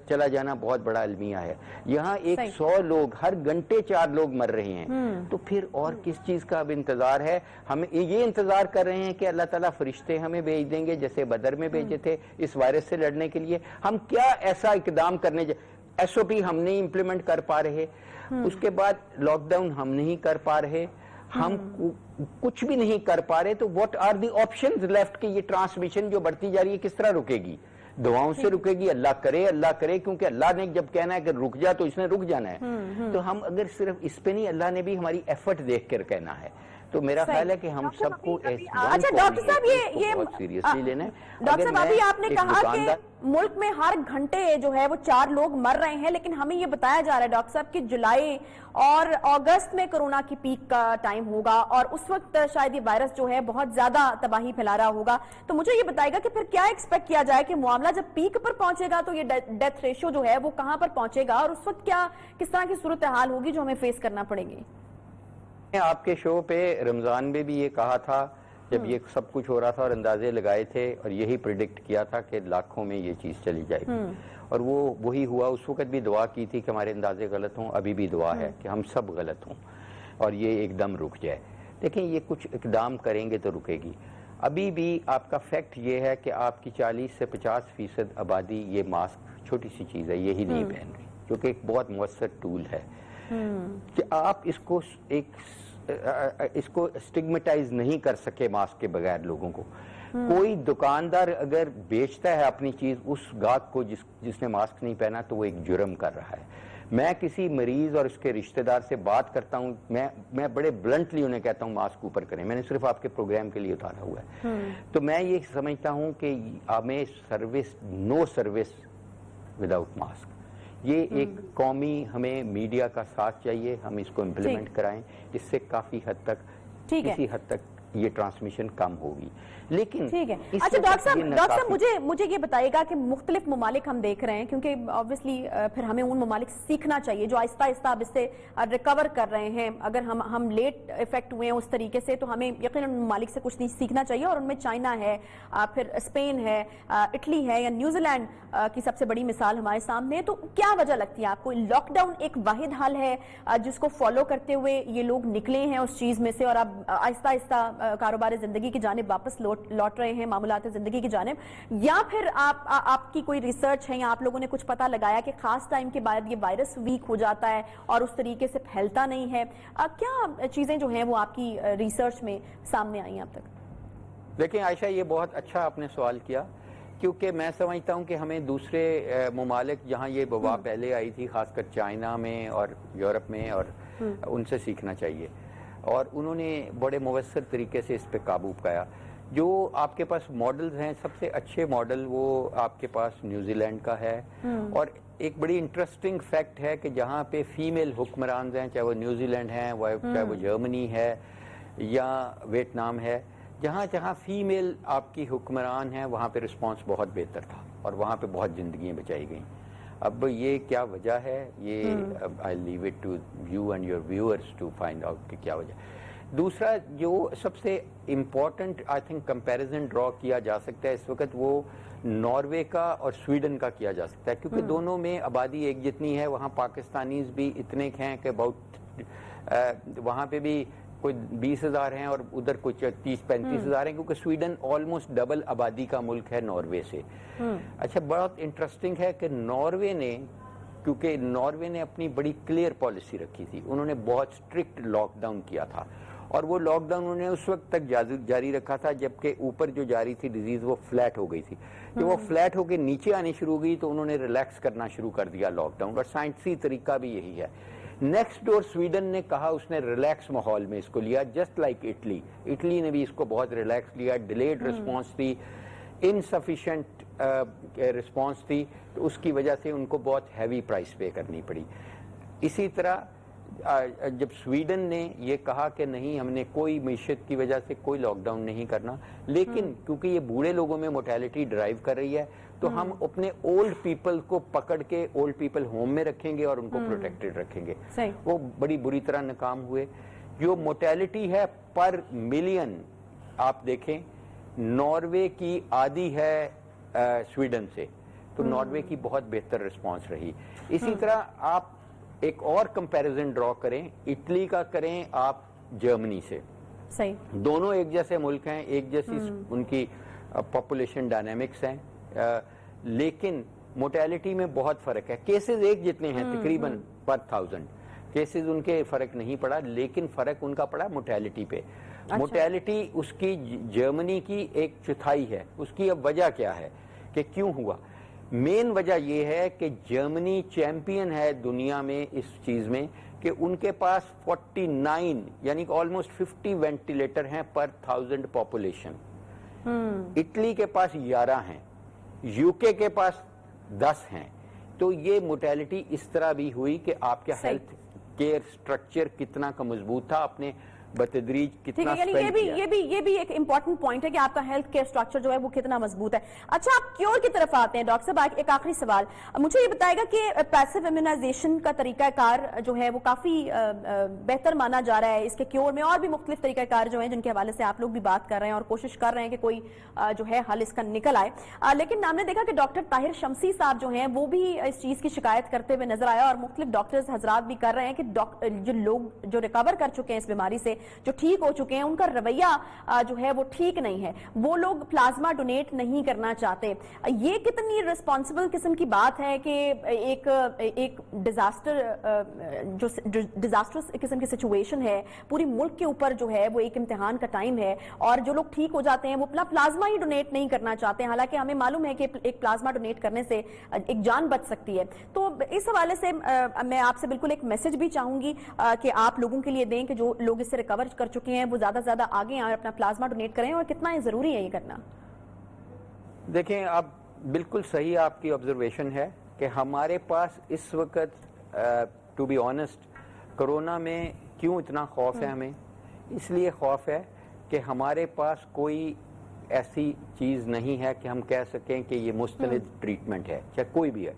D: چلا جانا بہت بڑا المیہ ہے. یہاں 100 لوگ ہر گھنٹے 4 لوگ مر رہے ہیں, تو پھر اور کس چیز کا اب انتظار ہے؟ ہم یہ انتظار کر رہے ہیں کہ اللہ تعالیٰ فرشتے ہمیں بھیج دیں گے جیسے بدر میں بھیجے تھے اس وائرس سے لڑنے کے لیے. ہم کیا ایسا اقدام کرنے ایس او پی ہم نہیں امپلیمنٹ کر پا رہے, اس کے بعد لاک ڈاؤن ہم نہیں کر پا رہے, ہم کچھ بھی نہیں کر پا رہے. تو what are the options left کہ یہ ٹرانسمیشن جو بڑھتی جا رہی ہے کس طرح رکے گی؟ دعاؤں سے رکے گی, اللہ کرے, کیونکہ اللہ نے جب کہنا ہے کہ رک جا تو اس نے رک جانا ہے. تو ہم اگر صرف اس پہ نہیں, اللہ نے بھی ہماری ایفرٹ دیکھ کر کہنا ہے. تو میرا خیال ہے کہ ہم سب کو
C: اچھا ڈاکٹر صاحب یہ
D: سیریسلی لینا ہے.
C: ڈاکٹر صاحب ابھی آپ نے کہا کہ ملک میں ہر گھنٹے جو ہے وہ 4 لوگ مر رہے ہیں, لیکن ہمیں یہ بتایا جا رہا ہے ڈاکٹر صاحب کہ جولائی اور اگست میں کورونا کی پیک کا ٹائم ہوگا, اور اس وقت شاید یہ وائرس جو ہے بہت زیادہ تباہی پھیلا رہا ہوگا. تو مجھے یہ بتائے گا کہ پھر کیا ایکسپیکٹ کیا جائے کہ معاملہ جب پیک پر پہنچے گا تو یہ ڈیتھ ریشو جو ہے وہ کہاں پر پہنچے گا, اور اس وقت کس طرح کی صورتحال ہوگی جو ہمیں فیس کرنا پڑے گی؟
D: آپ کے شو پہ رمضان میں بھی یہ کہا تھا جب یہ سب کچھ ہو رہا تھا اور اندازے لگائے تھے اور یہی پریڈکٹ کیا تھا کہ لاکھوں میں یہ چیز چلی جائے گی اور وہی ہوا. اس وقت بھی دعا کی تھی کہ ہمارے اندازے غلط ہوں, ابھی بھی دعا ہے کہ ہم سب غلط ہوں اور یہ ایک دم رک جائے. دیکھیں یہ کچھ اقدام کریں گے تو رکے گی. ابھی بھی آپ کا فیکٹ یہ ہے کہ آپ کی 40 سے 50% آبادی یہ ماسک چھوٹی سی چیز ہے یہی نہیں پہن رہی, جو کہ ایک بہت مؤثر ٹول ہے کہ آپ اس کو اسٹگمیٹائز نہیں کر سکے ماسک کے بغیر لوگوں کو. کوئی دکاندار اگر بیچتا ہے اپنی چیز اس گاہک کو جس نے ماسک نہیں پہنا تو وہ ایک جرم کر رہا ہے. میں کسی مریض اور اس کے رشتہ دار سے بات کرتا ہوں, میں بڑے بلنٹلی انہیں کہتا ہوں ماسک اوپر کریں. میں نے صرف آپ کے پروگرام کے لیے اتارا ہوا ہے. تو میں یہ سمجھتا ہوں کہ ہمیں نو سروس وداؤٹ ماسک. یہ ایک قومی ہمیں میڈیا کا ساتھ چاہیے, ہم اس کو امپلیمنٹ کرائیں. اس سے کافی حد تک کسی حد تک یہ ٹرانسمیشن کم ہوگی. لیکن
C: ٹھیک ہے. اچھا ڈاکٹر صاحب مجھے یہ بتائے گا کہ مختلف ممالک ہم دیکھ رہے ہیں, کیونکہ آبویسلی پھر ہمیں ان ممالک سے سیکھنا چاہیے جو آہستہ آہستہ اب اس سے ریکور کر رہے ہیں. اگر ہم لیٹ افیکٹ ہوئے ہیں اس طریقے سے تو ہمیں یقیناً ان ممالک سے کچھ سیکھنا چاہیے, اور ان میں چائنا ہے, پھر اسپین ہے, اٹلی ہے, یا نیوزی لینڈ کی سب سے بڑی مثال ہمارے سامنے ہے. تو کیا وجہ لگتی ہے آپ کو لاک ڈاؤن ایک واحد حل ہے جس کو فالو کرتے ہوئے یہ لوگ نکلے ہیں اس چیز میں سے اور اب آہستہ آہستہ کاروبار زندگی کی جانب واپس لوٹ رہے ہیں, معاملات زندگی کی جانب, یا پھر آپ کی کوئی ریسرچ ہے یا آپ لوگوں نے کچھ پتہ لگایا کہ خاص ٹائم کے بعد یہ وائرس ویک ہو جاتا ہے اور اس طریقے سے پھیلتا نہیں ہے؟ کیا چیزیں جو ہیں وہ آپ کی ریسرچ میں سامنے آئی ہیں اب تک؟
D: دیکھیں عائشہ, یہ بہت اچھا آپ نے سوال کیا, کیونکہ میں سمجھتا ہوں کہ ہمیں دوسرے ممالک جہاں یہ وبا پہلے آئی تھی, خاص کر چائنا میں اور یورپ میں, اور ان سے سیکھنا چاہیے. اور انہوں نے بڑے مؤثر طریقے سے اس پہ قابو پایا. جو آپ کے پاس ماڈلز ہیں, سب سے اچھے ماڈل وہ آپ کے پاس نیوزی لینڈ کا ہے. اور ایک بڑی انٹرسٹنگ فیکٹ ہے کہ جہاں پہ فیمیل حکمران ہیں, چاہے وہ نیوزی لینڈ ہیں, چاہے وہ جرمنی ہے یا ویتنام ہے, جہاں جہاں فیمیل آپ کی حکمران ہیں وہاں پہ رسپانس بہت بہتر تھا اور وہاں پہ بہت زندگیاں بچائی گئیں. اب یہ کیا وجہ ہے, یہ I leave it to you and your viewers to find out کہ کیا وجہ. دوسرا جو سب سے امپورٹنٹ آئی تھنک کمپیریزن ڈرا کیا جا سکتا ہے اس وقت, وہ ناروے کا اور سویڈن کا کیا جا سکتا ہے, کیونکہ دونوں میں آبادی ایک جتنی ہے. وہاں پاکستانیز بھی اتنے ہیں کہ وہاں پہ بھی کوئی 20,000 ہیں اور ادھر کچھ 30-35,000 ہیں, کیونکہ سویڈن آلموسٹ ڈبل آبادی کا ملک ہے ناروے سے. اچھا, بہت انٹرسٹنگ ہے کہ ناروے نے اپنی بڑی کلیئر پالیسی رکھی تھی. انہوں نے بہت اسٹرکٹ لاک ڈاؤن کیا تھا, اور وہ لاک ڈاؤن انہوں نے اس وقت تک جاری رکھا تھا جبکہ اوپر جو جاری تھی ڈیزیز وہ فلیٹ ہو گئی تھی. جب وہ فلیٹ ہو کے نیچے آنی شروع ہو گئی تو انہوں نے ریلیکس کرنا شروع کر دیا لاک ڈاؤن, اور سائنسی طریقہ بھی یہی ہے. نیکسٹ ڈور سویڈن نے کہا, اس نے ریلیکس ماحول میں اس کو لیا, جسٹ لائک اٹلی نے بھی اس کو بہت ریلیکس لیا. ڈیلیڈ رسپانس تھی, انسفیشینٹ رسپانس تھی, تو اس کی وجہ سے ان کو بہت ہیوی پرائس پے کرنی پڑی. اسی طرح جب سویڈن نے یہ کہا کہ نہیں, ہم نے کوئی معیشت کی وجہ سے کوئی لاک ڈاؤن نہیں کرنا, لیکن کیونکہ یہ بوڑھے لوگوں میں موٹیلٹی ڈرائیو کر رہی ہے تو ہم اپنے اولڈ پیپل کو پکڑ کے اولڈ پیپل ہوم میں رکھیں گے اور ان کو پروٹیکٹڈ رکھیں گے. وہ بڑی بری طرح ناکام ہوئے. جو موٹیلٹی ہے پر ملین آپ دیکھیں, ناروے کی آدھی ہے سویڈن سے, تو ناروے کی بہت بہتر رسپانس رہی. اسی طرح آپ ایک اور کمپیریزن ڈرا کریں, اٹلی کا کریں آپ جرمنی سے. دونوں ایک جیسے ملک ہیں, ایک جیسی ان کی پاپولیشن ڈائنامکس ہیں, لیکن موٹیلٹی میں بہت فرق ہے. کیسز ایک جتنے ہیں تقریباً پر 1000 کیسز, ان کے فرق نہیں پڑا, لیکن فرق ان کا پڑا موٹیلٹی پہ. موٹیلٹی اس کی جرمنی کی 1/4 ہے. اس کی اب وجہ کیا ہے کہ کیوں ہوا؟ مین وجہ یہ ہے کہ جرمنی چیمپئن ہے دنیا میں اس چیز میں کہ ان کے پاس 49 یعنی کہ آلموسٹ 50 وینٹیلیٹر ہیں پر 1000 پاپولیشن. اٹلی کے پاس 11 ہیں, UK کے پاس 10 ہیں. تو یہ موٹیلٹی اس طرح بھی ہوئی کہ آپ کا ہیلتھ کیئر سٹرکچر کتنا کا مضبوط تھا. آپ نے
A: बतदरीज
C: ठीक
A: कितना
C: है, यानी
A: spend किया।
C: ये भी एक इंपॉर्टेंट पॉइंट है कि आपका हेल्थ केयर स्ट्रक्चर जो है वो कितना मजबूत है। अच्छा, आप क्योर की तरफ आते हैं डॉक्टर साहब। एक आखिरी सवाल, मुझे ये बताएगा कि पैसिव इम्यूनाइजेशन का तरीकाकार जो है वो काफी बेहतर माना जा रहा है इसके क्योर में, और भी मुख्तलिफ तरीकाकार जो हैं जिनके हवाले से आप लोग भी बात कर रहे हैं और कोशिश कर रहे हैं कि कोई जो है हल इसका निकल आए। लेकिन हमने देखा कि डॉक्टर ताहिर शमसी साहब जो हैं वो भी इस चीज की शिकायत करते हुए नजर आया, और मुख्तलिफ डॉक्टर्स हजरात भी कर रहे हैं कि जो लोग जो रिकवर कर चुके हैं इस बीमारी से, जो ठीक हो चुके हैं, उनका रवैया जो है वो ठीक नहीं है, वो लोग प्लाज्मा डोनेट नहीं करना चाहते। ये कितनी रिस्पॉन्सिबल किस्म की बात है कि एक डिजास्टरस किस्म की सिचुएशन है, पूरी मुल्क के ऊपर जो है वो एक इम्तिहान का टाइम है, और जो लोग ठीक हो जाते हैं वो अपना प्लाज्मा ही डोनेट नहीं करना चाहते, हालांकि हमें मालूम है कि एक प्लाज्मा डोनेट करने से एक जान बच सकती है। तो इस हवाले से मैं आपसे बिल्कुल एक मैसेज भी चाहूंगी कि आप लोगों के लिए दें कि जो लोग इससे रिकवर कर चुके हैं वो ज्यादा से ज्यादा आगे आए, अपना प्लाज्मा डोनेट करें, और कितना जरूरी है ये करना।
A: देखें, अब बिल्कुल सही आपकी ऑब्जर्वेशन है कि हमारे पास इस वक्त टू बी ऑनेस्ट कोरोना में क्यों इतना खौफ है हमें, इसलिए खौफ है कि हमारे पास कोई ऐसी चीज़ नहीं है कि हम कह सकें कि ये मुस्तनिद ट्रीटमेंट है, चाहे कोई भी है।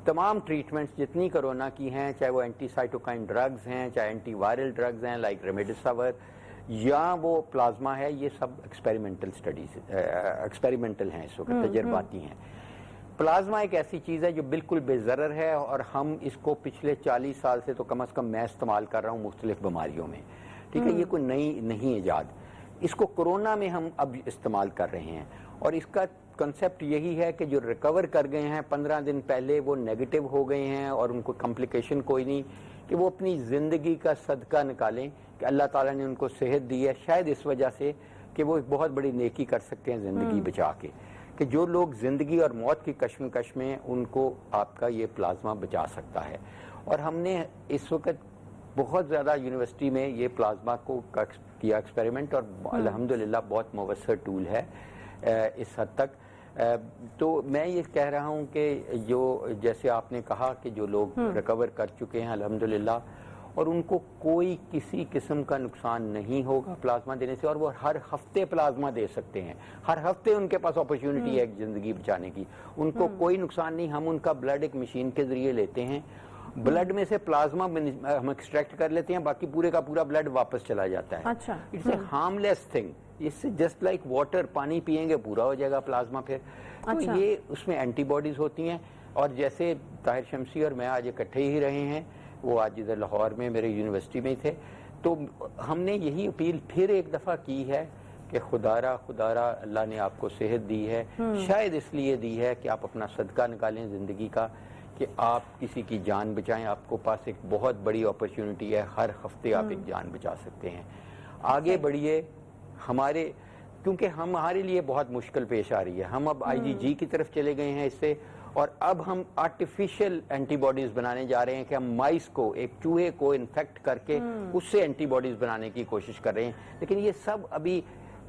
A: तमाम ट्रीटमेंट्स जितनी कोरोना की हैं, चाहे वो एंटीसाइटोकाइन ड्रग्स हैं, चाहे एंटीवायरल ड्रग्स हैं लाइक रेमडेसिविर, या वो प्लाज्मा है, ये सब एक्सपेरिमेंटल हैं, इस वक्त तजर्बाती हैं। प्लाज्मा एक ऐसी चीज़ है जो बिल्कुल बेज़रर है, और हम इसको पिछले 40 साल से तो कम अज़ कम मैं इस्तेमाल कर रहा हूँ मुख्तलिफ बीमारियों में, ठीक है। ये कोई नई नहीं ईजाद, इसको कोरोना में हम अब इस्तेमाल कर रहे हैं, और इसका कंसेप्ट यही है कि जो रिकवर कर गए हैं 15 दिन पहले, वो नेगेटिव हो गए हैं और उनको कॉम्प्लिकेशन कोई नहीं, कि वो अपनी ज़िंदगी का सदका निकालें कि अल्लाह ताला ने उनको सेहत दी है, शायद इस वजह से कि वो एक बहुत बड़ी नेकी कर सकते हैं ज़िंदगी बचा के, कि जो लोग ज़िंदगी और मौत की कश्मकश में, उनको आपका ये प्लाज्मा बचा सकता है। और हमने इस वक्त बहुत ज़्यादा यूनिवर्सिटी में ये प्लाज्मा को किया एक्सपेरिमेंट, और अल्हम्दुलिल्लाह बहुत मुवस्सर टूल है इस हद तक। तो मैं ये कह रहा हूँ कि जो जैसे आपने कहा कि जो लोग रिकवर कर चुके हैं अल्हम्दुलिल्लाह, और उनको कोई किसी किस्म का नुकसान नहीं होगा प्लाज्मा देने से, और वो हर हफ्ते प्लाज्मा दे सकते हैं, हर हफ्ते उनके पास अपॉर्चुनिटी है ज़िंदगी बचाने की, उनको कोई नुकसान नहीं। हम उनका ब्लड एक मशीन के ज़रिए लेते हैं, ब्लड में से प्लाज्मा हम एक्सट्रैक्ट कर लेते हैं, बाकी पूरे का पूरा ब्लड वापस चला जाता है।
C: अच्छा,
A: इट्स ए हार्मलेस थिंग, इससे जस्ट लाइक वाटर, पानी पिएंगे पूरा हो जाएगा प्लाज्मा फिर। तो ये उसमें एंटीबॉडीज होती हैं, और जैसे ताहिर शमसी और मैं आज इकट्ठे ही रहे हैं, वो आज इधर लाहौर में मेरे यूनिवर्सिटी में थे, तो हमने यही अपील फिर एक दफ़ा की है कि खुदारा अल्लाह ने आपको सेहत दी है, शायद इसलिए दी है कि आप अपना सदका निकालें ज़िंदगी का, कि आप किसी की जान बचाएं। आपको पास एक बहुत बड़ी अपॉर्चुनिटी है, हर हफ्ते आप एक जान बचा सकते हैं। आगे बढ़िए, क्योंकि हमारे लिए बहुत मुश्किल पेश आ रही है। हम अब IgG की तरफ चले गए हैं इससे, और अब हम आर्टिफिशियल एंटीबॉडीज बनाने जा रहे हैं कि हम माइस को, एक चूहे को इन्फेक्ट करके उससे एंटीबॉडीज बनाने की कोशिश कर रहे हैं, लेकिन ये सब अभी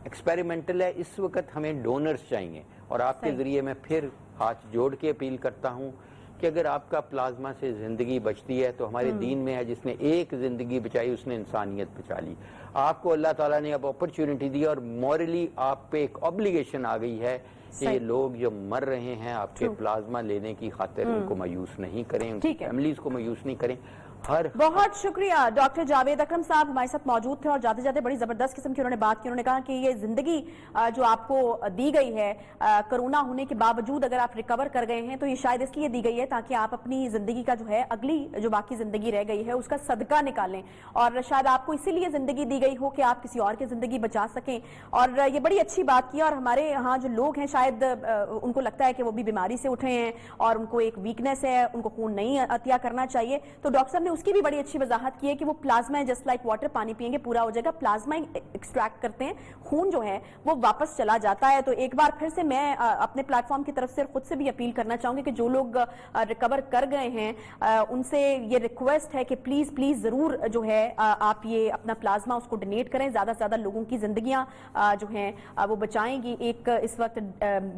A: एक्सपेरिमेंटल है। इस वक्त हमें डोनर्स चाहिए, और आपके जरिए मैं फिर हाथ जोड़ के अपील करता हूँ कि अगर आपका प्लाज्मा से ज़िंदगी बचती है, तो हमारे दीन में है जिसने एक ज़िंदगी बचाई उसने इंसानियत बचा ली। आपको अल्लाह ताला ने अब अपॉर्चुनिटी दी, और मॉरली आप पे एक ऑब्लिगेशन आ गई है कि ये लोग जो मर रहे हैं आपके प्लाज्मा लेने की खातिर, उनको मायूस नहीं करें, उनकी फैमिलीज को मायूस नहीं करें।
C: बहुत शुक्रिया डॉक्टर जावेद अकरम साहब हमारे साथ मौजूद थे, और जाते जाते बड़ी जबरदस्त किस्म की उन्होंने बात की। उन्होंने कहा कि ये जिंदगी जो आपको दी गई है कोरोना होने के बावजूद, अगर आप रिकवर कर गए हैं तो ये शायद इसलिए दी गई है ताकि आप अपनी जिंदगी का जो है अगली जो बाकी जिंदगी रह गई है उसका सदका निकालें, और शायद आपको इसीलिए जिंदगी दी गई हो कि आप किसी और की जिंदगी बचा सकें। और ये बड़ी अच्छी बात की। और हमारे यहाँ जो लोग हैं शायद उनको लगता है कि वो भी बीमारी से उठे हैं और उनको एक वीकनेस है, उनको खून नहीं अतिया करना चाहिए, तो डॉक्टर साहब ने उसकी भी बड़ी अच्छी वजाहत की है कि वो प्लाज्मा है, जस्ट लाइक वाटर, पानी पिएंगे पूरा हो जाएगा। प्लाज्मा एक्सट्रैक्ट करते हैं, खून जो है वो वापस चला जाता है। तो एक बार फिर से मैं अपने प्लेटफॉर्म की तरफ से खुद से भी अपील करना चाहूंगी कि जो लोग रिकवर कर गए हैं उनसे ये रिक्वेस्ट है कि प्लीज प्लीज जरूर जो है आप ये अपना प्लाज्मा उसको डोनेट करें। ज्यादा से ज्यादा लोगों की जिंदगियां जो हैं वो बचाएंगी। एक इस वक्त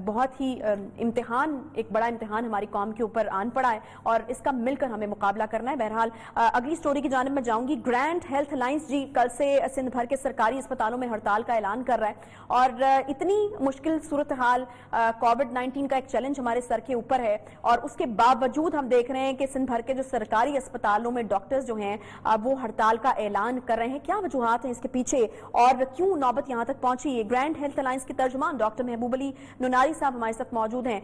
C: बहुत ही इम्तिहान, एक बड़ा इम्तिहान हमारी कौम के ऊपर आन पड़ा है और इसका मिलकर हमें मुकाबला करना है। बहरहाल अगली स्टोरी की जानिब मैं जाऊंगी। ग्रैंड हेल्थ अलायंस जी कल से सिंध भर के सरकारी अस्पतालों में हड़ताल का ऐलान कर रहा है और इतनी मुश्किल सूरत हाल, कोविड-19 का एक चैलेंज हमारे सर के ऊपर है और उसके बावजूद हम देख रहे हैं कि सिंध भर के जो सरकारी अस्पतालों में डॉक्टर्स जो हैं वो हड़ताल का ऐलान कर रहे हैं। क्या वजूहात हैं इसके पीछे और क्यों नौबत यहां तक पहुंची? ग्रैंड हेल्थ अलायंस के तर्जुमान डॉक्टर महबूब अली नुनारी साहब हमारे साथ मौजूद हैं।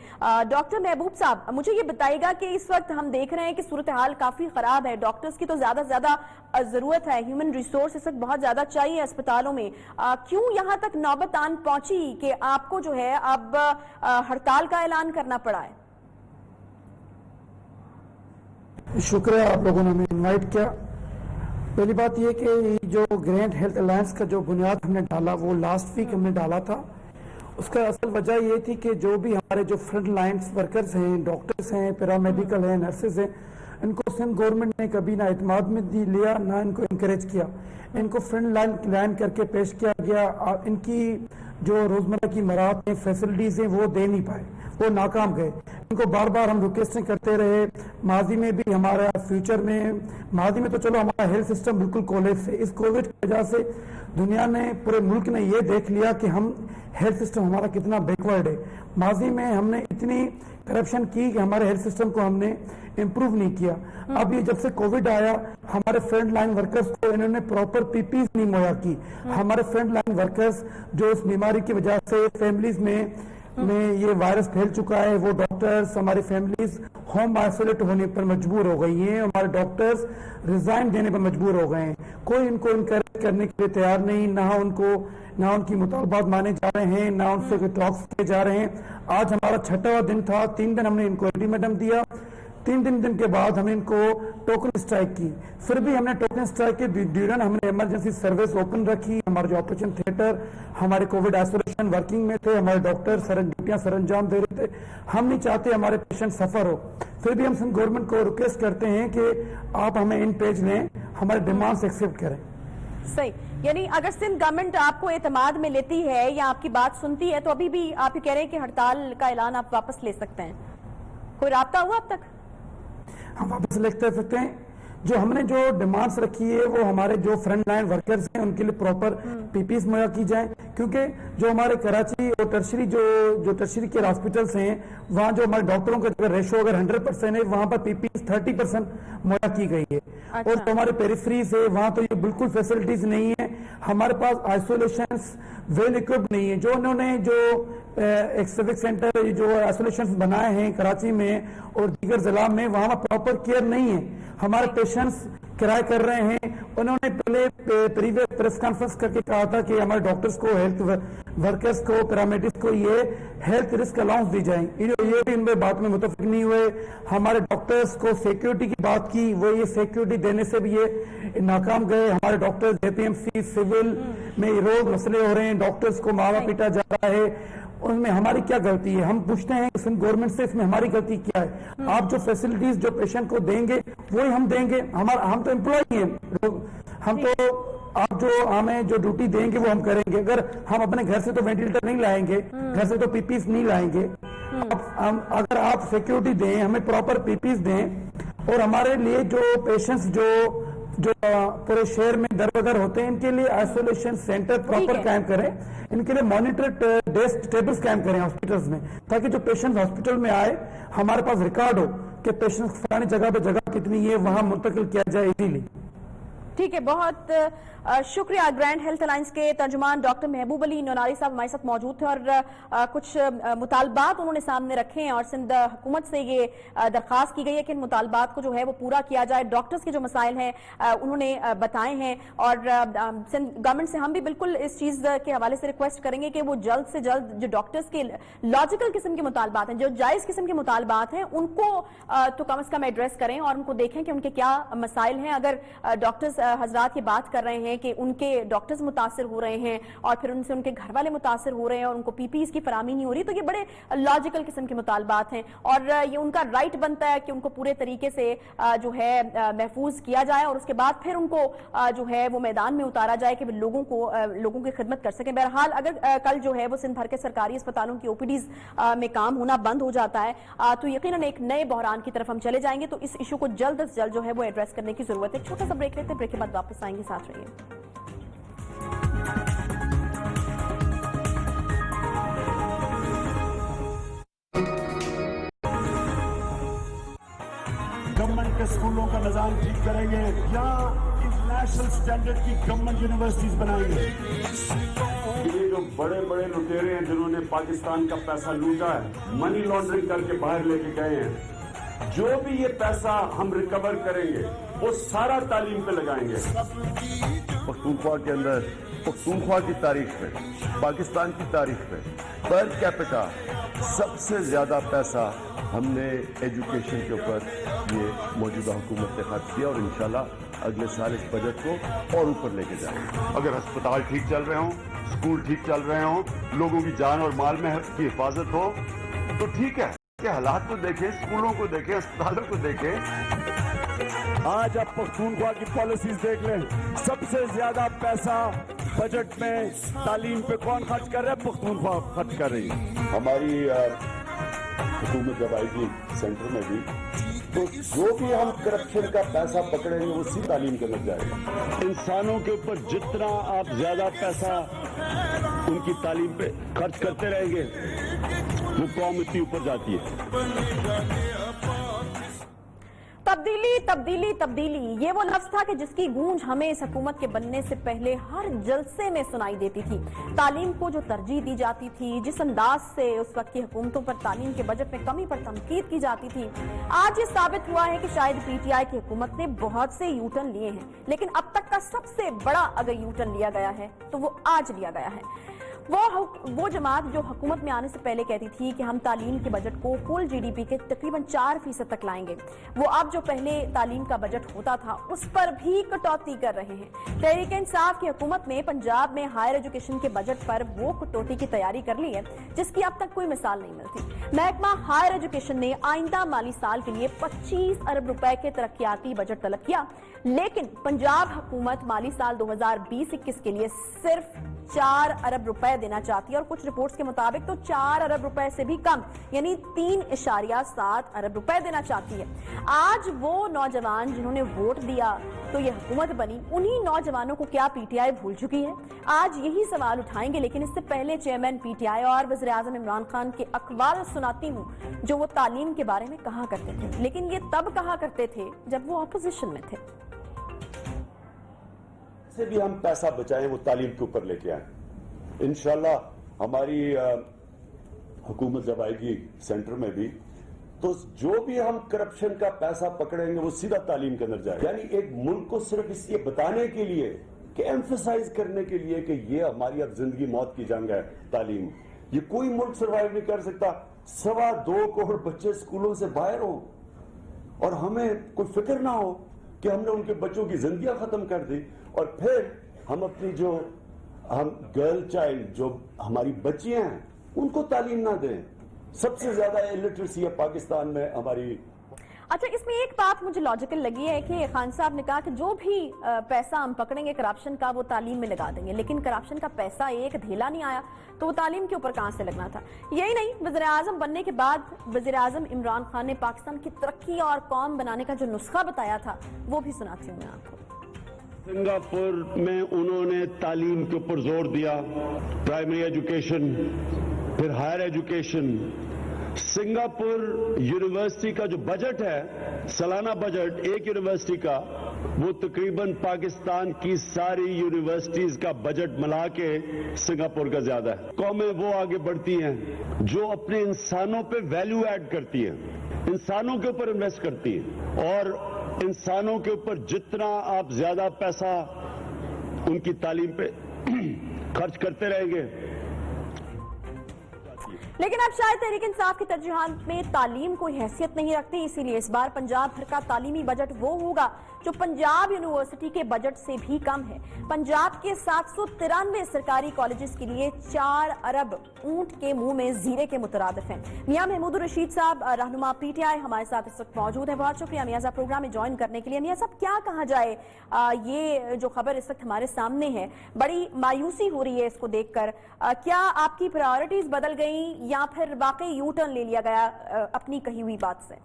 C: डॉक्टर महबूब साहब, मुझे ये बताइएगा कि इस वक्त हम देख रहे हैं कि सूरत हाल काफी खराब है, डॉक्टर्स की तो ज्यादा से ज्यादा जरूरत है, ह्यूमन रिसोर्स इस वक्त बहुत ज्यादा चाहिए अस्पतालों में, क्यों यहां तक नौबत आन पहुंची कि आपको जो है अब हड़ताल का ऐलान करना पड़ा है?
E: शुक्रिया आप लोगों ने हमें इनवाइट किया। पहली बात ये कि जो ग्रैंड हेल्थ अलायंस का जो बुनियाद हमने डाला वो लास्ट वीक हमने डाला था। उसका असल वजह ये थी कि जो भी हमारे जो फ्रंट लाइन्स वर्कर्स हैं, डॉक्टर्स हैं, पैरामेडिकल हैं, नर्सेज हैं, इनको सिंध गवर्नमेंट ने कभी ना इत्माद में लिया ना इनको इंकरेज किया। इनको फ्रंट लाइन करके पेश किया गया। इनकी जो रोजमर्रा की मराहत हैं, फैसिलिटीज हैं, वो दे नहीं पाए, वो नाकाम गए। इनको बार बार हम रिक्वेस्टें करते रहे। माजी में भी हमारा फ्यूचर में, माजी में तो चलो हमारा हेल्थ सिस्टम बिल्कुल कोलैप्स है। इस कोविड की वजह से दुनिया ने, पूरे मुल्क ने ये देख लिया कि हम हेल्थ सिस्टम हमारा कितना बैकवर्ड है। माजी में हमने इतनी करप्शन की कि हमारे हेल्थ सिस्टम को हमने इम्प्रूव नहीं किया। अब ये जब से कोविड आया, हमारे फ्रंट लाइन वर्कर्स को इन्होंने प्रॉपर पीपीई नहीं मुहैया की। हमारे फ्रंट लाइन वर्कर्स जो इस बीमारी की वजह से फैमिलीज में ये वायरस फैल चुका है, वो डॉक्टर्स, हमारी फैमिलीज होम आइसोलेट होने पर मजबूर हो गई हैं। हमारे डॉक्टर्स रिजाइन देने पर मजबूर हो गए हैं। कोई इनको इनकरेज करने के लिए तैयार नहीं, ना उनकी मुतालबात माने जा रहे हैं, ना उनसे कोई टॉक्स किए जा रहे हैं। आज हमारा 6वां दिन था, 3 दिन हमने इनको अल्टीमेटम दिया। 3 दिन के बाद हमने इनको टोकन स्ट्राइक की। फिर भी हमने टोकन स्ट्राइक के दौरान हमने इमरजेंसी सर्विस ओपन रखी। हमारे जो ऑपरेशन थिएटर, हमारे कोविड आइसोलेशन वर्किंग में थे, हमारे डॉक्टर ड्यूटियां सर अंजाम दे रहे थे। हम नहीं चाहते हमारे पेशेंट सफर हो। फिर भी हम सिंध गवर्नमेंट को रिक्वेस्ट करते हैं कि आप हमें इन पेज लें, हमारे डिमांड्स एक्सेप्ट करें।
C: सही, यानी अगर सिंध गवर्नमेंट आपको एतमाद में लेती है या आपकी बात सुनती है तो अभी भी आप कह रहे हैं कि हड़ताल का ऐलान आप वापस ले सकते हैं। कोई राब्ता हुआ अब तक?
E: हम वापस ले सकते हैं। जो हमने जो डिमांड्स रखी है वो हमारे जो फ्रंट लाइन वर्कर्स हैं उनके लिए प्रॉपर पीपीस मुहैया की जाए, क्योंकि जो हमारे कराची और टर्शरी जो टर्शरी के हॉस्पिटल्स हैं वहाँ जो हमारे डॉक्टरों का रेशो अगर 100% है, वहाँ पर पीपीस 30% मुहैया की गई है।
C: अच्छा।
E: और जो हमारे पेरिफेरीज है वहाँ तो ये बिल्कुल फैसिलिटीज नहीं है। हमारे पास आइसोलेशन वेल इक्विप्ड नहीं है। जो उन्होंने जो एक सिविक सेंटर जो आइसोलेशन बनाए हैं कराची में और दीगर जिला में, वहाँ प्रॉपर केयर नहीं है। हमारे पेशेंट्स किराए कर रहे हैं। उन्होंने पहले प्रीवियस प्रेस कॉन्फ्रेंस करके कहा था कि हमारे डॉक्टर्स को, हेल्थ वर्कर्स को, पैरामेडिक्स को ये हेल्थ रिस्क अलाउंस दी जाए। ये भी इनमें बात में मुतफिक नहीं हुए। हमारे डॉक्टर्स को सिक्योरिटी की बात की, वो ये सिक्योरिटी देने से भी ये नाकाम गए। हमारे डॉक्टर्स जेपीएमसी सिविल में रोज मसले हो रहे हैं, डॉक्टर्स को मारा पीटा जा रहा है। उनमें हमारी क्या गलती है? हम पूछते हैं सिंध गवर्नमेंट से, इसमें हमारी गलती क्या है? आप जो फैसिलिटीज जो पेशेंट को देंगे वही हम देंगे। हम तो एम्प्लॉय हैं, हम तो आप जो हमें जो ड्यूटी देंगे वो हम करेंगे। अगर हम अपने घर से तो वेंटिलेटर नहीं लाएंगे, घर से तो पीपीस नहीं लाएंगे। अगर आप सिक्योरिटी दें, हमें प्रॉपर पीपीस दें और हमारे लिए जो पेशेंट्स जो पूरे शहर में दर बदर होते हैं, इनके लिए आइसोलेशन सेंटर प्रॉपर कायम करें, इनके लिए मॉनिटर्ड डेस्क टेबल्स कायम करें हॉस्पिटल्स में, ताकि जो पेशेंट हॉस्पिटल में आए हमारे पास रिकॉर्ड हो कि पेशेंट फलानी जगह पे जगह कितनी है, वहां मुंतकिल किया जाए इजीली।
C: ठीक है, बहुत शुक्रिया। ग्रैंड हेल्थ अलायंस के तर्जुमान डॉक्टर महबूब अली नुनारी साहब हमारे साथ मौजूद थे और कुछ मुतालबात उन्होंने सामने रखे हैं और सिंध हुकूमत से ये दरख्वास्त की गई है कि इन मुतालबात को जो है वो पूरा किया जाए। डॉक्टर्स के जो मसाइल हैं उन्होंने बताए हैं और सिंध गवर्नमेंट से हम भी बिल्कुल इस चीज़ के हवाले से रिक्वेस्ट करेंगे कि वो जल्द से जल्द जो डॉक्टर्स के लॉजिकल किस्म के मुतालबात हैं, जो जायज़ किस्म के मुतालबात हैं, उनको तो कम से कम एड्रेस करें और उनको देखें कि उनके क्या मसाइल हैं। अगर डॉक्टर्स हजरात ये बात कर रहे हैं कि उनके डॉक्टर्स मुतासर हो रहे हैं और फिर उनसे उनके घर वाले मुतासर हो रहे हैं और उनको पीपीईज की फराहमी नहीं हो रही, तो ये बड़े लॉजिकल किस्म के मुतालबात हैं और ये उनका राइट बनता है कि उनको पूरे तरीके से जो है महफूज किया जाए और उसके बाद फिर उनको जो है वो मैदान में उतारा जाए कि लोगों की खिदमत कर सकें। बहरहाल अगर कल जो है वो सिंध भर के सरकारी अस्पतालों की ओपीडीज में काम होना बंद हो जाता है तो यकीनन एक नए बहरान की तरफ हम चले जाएंगे। तो इस इशू को जल्द से जल्द जो है वो एड्रेस करने की जरूरत है। छोटा सा ब्रेक लेते हैं, ब्रेक के बाद वापस आएंगे, साथ रहिए।
F: गवर्नमेंट के स्कूलों का निजाम ठीक करेंगे या इंटरनेशनल स्टैंडर्ड की गवर्नमेंट यूनिवर्सिटीज बनाएंगे।
G: ये जो बड़े बड़े लुटेरे हैं जिन्होंने पाकिस्तान का पैसा लूटा है, मनी लॉन्ड्रिंग करके बाहर लेके गए हैं, जो भी ये पैसा हम रिकवर करेंगे वो सारा तालीम पे लगाएंगे।
H: पख्तूनख्वा के अंदर पख्तूनख्वा की तारीख में, पाकिस्तान की तारीख में पर कैपिटा सबसे ज्यादा पैसा हमने एजुकेशन के ऊपर ये मौजूदा हुकूमत ने खर्च किया और इंशाल्लाह अगले साल इस बजट को और ऊपर लेके जाएंगे।
G: अगर अस्पताल ठीक चल रहे हों, स्कूल ठीक चल रहे हों, लोगों की जान और माल में की हिफाजत हो तो ठीक है। के हालात को देखें, स्कूलों को देखें, अस्पतालों को देखें।
F: आज आप पख्तूनख्वा की पॉलिसीज देख लें, सबसे ज्यादा पैसा बजट में तालीम पे कौन खर्च कर रहा है? पख्तूनख्वा खर्च कर रही है।
G: हमारी हुकूमत जब आएगी सेंटर में भी, तो जो भी हम करप्शन का पैसा पकड़ेंगे वो सी तालीम के लग जाएगा।
F: इंसानों के ऊपर जितना आप ज्यादा पैसा उनकी तालीम पे खर्च करते रहेंगे वो कौम इतनी ऊपर जाती है।
C: तब्दीली तब्दीली तब्दीली, ये वो लफ्ज था कि जिसकी गूंज हमें इस हुकूमत के बनने से पहले हर जलसे में सुनाई देती थी। तालीम को जो तरजीह दी जाती थी, जिस अंदाज से उस वक्त की हुकूमतों पर तालीम के बजट में कमी पर तनकीद की जाती थी, आज ये साबित हुआ है कि शायद पीटीआई की हुकूमत ने बहुत से यूटर्न लिए हैं, लेकिन अब तक का सबसे बड़ा अगर यूटर्न लिया गया है तो वो आज लिया गया है। वो जमात जो हुकूमत में आने से पहले कहती थी कि हम तालीम के बजट को कुल जीडीपी के तकरीबन 4% तक लाएंगे, वो अब जो पहले तालीम का बजट होता था उस पर भी कटौती कर रहे हैं। तहरीक इंसाफ की हुकूमत ने पंजाब में हायर एजुकेशन के बजट पर वो कटौती की तैयारी कर ली है जिसकी अब तक कोई मिसाल नहीं मिलती। महकमा हायर एजुकेशन ने आइंदा माली साल के लिए 25 अरब रुपए के तरक्याती बजट तलब किया, लेकिन पंजाब हुकूमत माली साल 2020-21 के लिए सिर्फ 4 अरब रुपए देना चाहती है और कुछ रिपोर्ट्स के मुताबिक तो 4 अरब रुपए से भी कम यानी 3.7 अरब रुपए देना चाहती है। आज वो नौजवान जिन्होंने वोट दिया तो ये हुकूमत बनी, उन्हीं नौजवानों को क्या पीटीआई भूल चुकी है? आज यही सवाल उठाएंगे, लेकिन इससे पहले चेयरमैन पीटीआई और वज़ीर आज़म इमरान खान के अक़वाल सुनाती हूँ जो वो तालीम के बारे में कहा करते थे, लेकिन ये तब कहा करते थे जब वो अपोजिशन में थे।
G: से भी हम पैसा बचाएं वो तालीम के ऊपर लेके आए। इंशाल्लाह हमारी हुकूमत जब आएगी सेंटर में भी, तो जो भी हम करप्शन का पैसा पकड़ेंगे वो सीधा तालीम के अंदर जाएगा। यानी एक मुल्क को सिर्फ इसलिए बताने के लिए कि एम्फसाइज करने के लिए कि ये हमारी अब जिंदगी मौत की जंग है तालीम, ये कोई मुल्क सर्वाइव नहीं कर सकता। 2.25 करोड़ बच्चे स्कूलों से बाहर हो और हमें कोई फिक्र ना हो कि हमने उनके बच्चों की जिंदगियां खत्म कर दी, और फिर हम अपनी जो हम गर्ल चाइल्ड जो हमारी बच्चियां हैं उनको तालीम ना दें। सबसे ज्यादा इलिटरेसी है पाकिस्तान में हमारी।
C: अच्छा, इसमें एक बात मुझे लॉजिकल लगी है कि खान साहब ने कहा कि जो भी पैसा हम पकड़ेंगे करप्शन का वो तालीम में लगा देंगे, लेकिन करप्शन का पैसा एक ढेला नहीं आया तो वो तालीम के ऊपर कहां से लगना था? यही नहीं, वज़ीर आज़म बनने के बाद वज़ीर आज़म इमरान खान ने पाकिस्तान की तरक्की और कौम बनाने का जो नुस्खा बताया था वो भी सुनाती हूँ मैं आपको।
F: सिंगापुर में उन्होंने तालीम के ऊपर जोर दिया, प्राइमरी एजुकेशन, फिर हायर एजुकेशन। सिंगापुर यूनिवर्सिटी का जो बजट है, सालाना बजट एक यूनिवर्सिटी का, वो तकरीबन पाकिस्तान की सारी यूनिवर्सिटीज का बजट मिला के सिंगापुर का ज्यादा है। कौमें वो आगे बढ़ती हैं जो अपने इंसानों पे वैल्यू ऐड करती हैं, इंसानों के ऊपर इन्वेस्ट करती हैं, और इंसानों के ऊपर जितना आप ज्यादा पैसा उनकी तालीम पे खर्च करते रहेंगे।
C: लेकिन अब शायद तहरीक इंसाफ की तरजीहात में तालीम कोई हैसियत नहीं रखती, इसीलिए इस बार पंजाब भर का तालीमी बजट वो होगा जो पंजाब यूनिवर्सिटी के बजट से भी कम है। पंजाब के 793 सरकारी कॉलेजेस के लिए 4 अरब ऊंट के मुंह में जीरे के मुतरादिफ हैं। मियां महमूद रशीद साहब, रहनुमा पीटीआई, हमारे साथ इस वक्त मौजूद है। बहुत शुक्रिया मियां साहब प्रोग्राम में ज्वाइन करने के लिए। मियां साहब, क्या कहा जाए, ये जो खबर इस वक्त हमारे सामने है, बड़ी मायूसी हो रही है इसको देखकर। क्या आपकी प्रायोरिटीज बदल गई या फिर वाकई यू टर्न ले लिया गया अपनी कही हुई बात से?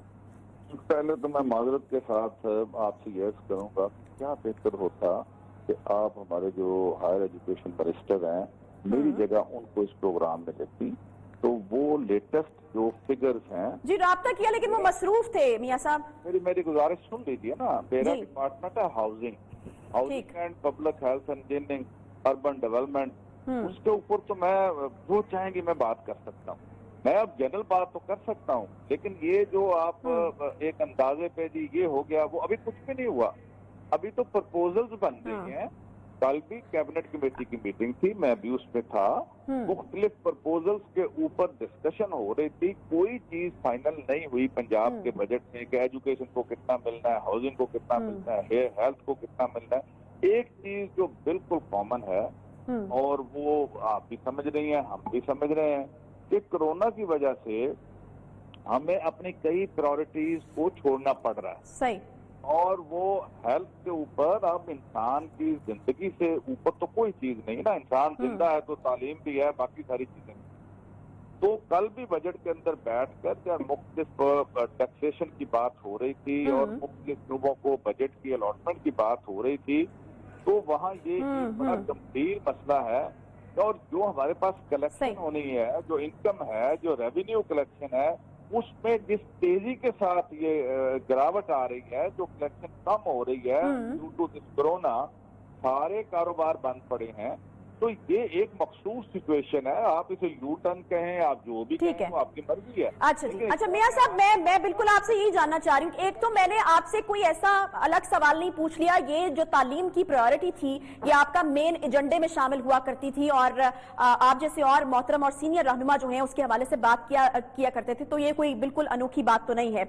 I: पहले तो मैं माजरत के साथ आपसे यह करूंगा, क्या बेहतर होता कि आप हमारे जो हायर एजुकेशन मिनिस्टर हैं, मेरी जगह उनको इस प्रोग्राम में लेती, तो वो लेटेस्ट जो फिगर्स हैं।
C: जी, राब्ता किया लेकिन वो मसरूफ थे मियां साहब।
I: मेरी गुजारिश सुन लीजिए ना। मेरा डिपार्टमेंट है housing and public health engineering, urban development, उसके ऊपर तो मैं जो चाहेंगी मैं बात कर सकता हूँ। मैं अब जनरल बात तो कर सकता हूँ, लेकिन ये जो आप एक अंदाजे पे जी ये हो गया, वो अभी कुछ भी नहीं हुआ। अभी तो प्रपोजल्स बन रही हैं। कल भी कैबिनेट कमेटी की मीटिंग थी, मैं भी उसमें था। मुख्तलिफ प्रपोजल्स के ऊपर डिस्कशन हो रही थी। कोई चीज फाइनल नहीं हुई पंजाब के बजट में कि एजुकेशन को कितना मिलना है, हाउसिंग को कितना मिलना है, हेल्थ को कितना मिलना है। एक चीज जो बिल्कुल कॉमन है और वो आप भी समझ रही हैं, हम भी समझ रहे हैं कि कोरोना की वजह से हमें अपनी कई प्रायोरिटीज को छोड़ना पड़ रहा है।
C: सही।
I: और वो हेल्थ के ऊपर, अब इंसान की जिंदगी से ऊपर तो कोई चीज नहीं ना। इंसान जिंदा है तो तालीम भी है, बाकी सारी चीजें। तो कल भी बजट के अंदर बैठकर जब मुख्तलिफ टैक्सेशन की बात हो रही थी और मुख्तलिफ लोगों को बजट की अलॉटमेंट की बात हो रही थी, तो वहाँ ये एक बड़ा गंभीर मसला है। और जो हमारे पास कलेक्शन होनी है, जो इनकम है, जो रेवेन्यू कलेक्शन है, उसमें जिस तेजी के साथ ये गिरावट आ रही है, जो कलेक्शन कम हो रही है ड्यू टू दिस कोरोना, सारे कारोबार बंद पड़े हैं। तो ये एक मखसूस सिचुएशन है। आप इसे यू टर्न कहें, आप जो भी कहें, वो आपकी मर्जी है।
C: अच्छा मियां साहब, मैं बिल्कुल आपसे यही जानना चाह रही हूँ। एक तो मैंने आपसे कोई ऐसा अलग सवाल नहीं पूछ लिया। ये जो तालीम की प्रायोरिटी थी, ये आपका मेन एजेंडे में शामिल हुआ करती थी और आप जैसे और मोहतरम और सीनियर रहनुमा जो है उसके हवाले से बात किया करते थे। तो ये कोई बिल्कुल अनोखी बात तो नहीं है।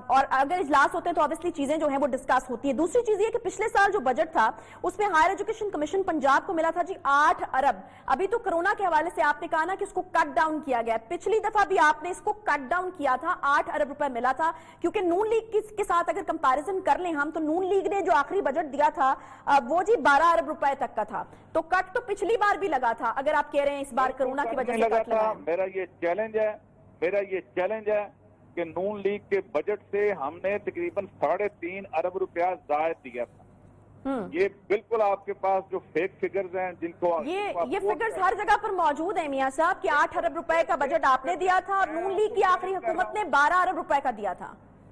C: और अगर इजलास होते हैं तो ऑब्वियसली चीजें जो है वो डिस्कस होती है। दूसरी चीज ये कि पिछले साल जो बजट था उसमें हायर एजुकेशन कमीशन पंजाब को मिला था जी 8 अरब। अभी तो कोरोना के हवाले से आपने कहा ना कि इसको कट डाउन किया गया। पिछली दफा भी आपने इसको कट डाउन किया था, 8 अरब रुपए मिला था। क्योंकि नून लीग के साथ अगर कंपैरिजन कर लें हम, तो नून लीग ने जो आखिरी बजट दिया था वो जी 12 अरब रुपए तक का था। तो कट तो पिछली बार भी लगा था। अगर आप कह रहे हैं इस बार कोरोना की वजह से कट लगा है।
I: मेरा ये चैलेंज है कि नून लीग के बजट से हमने तकरीबन 3.5 अरब रुपया जायद दिया था। ये बिल्कुल आपके पास जो फेक फिगर्स हैं, जिनको
C: ये फिगर्स हर जगह पर मौजूद है मियां साहब कि 8 अरब रुपए का बजट आपने दिया था और नून लीग की आखिरी हुकूमत ने 12 अरब रुपए का दिया था।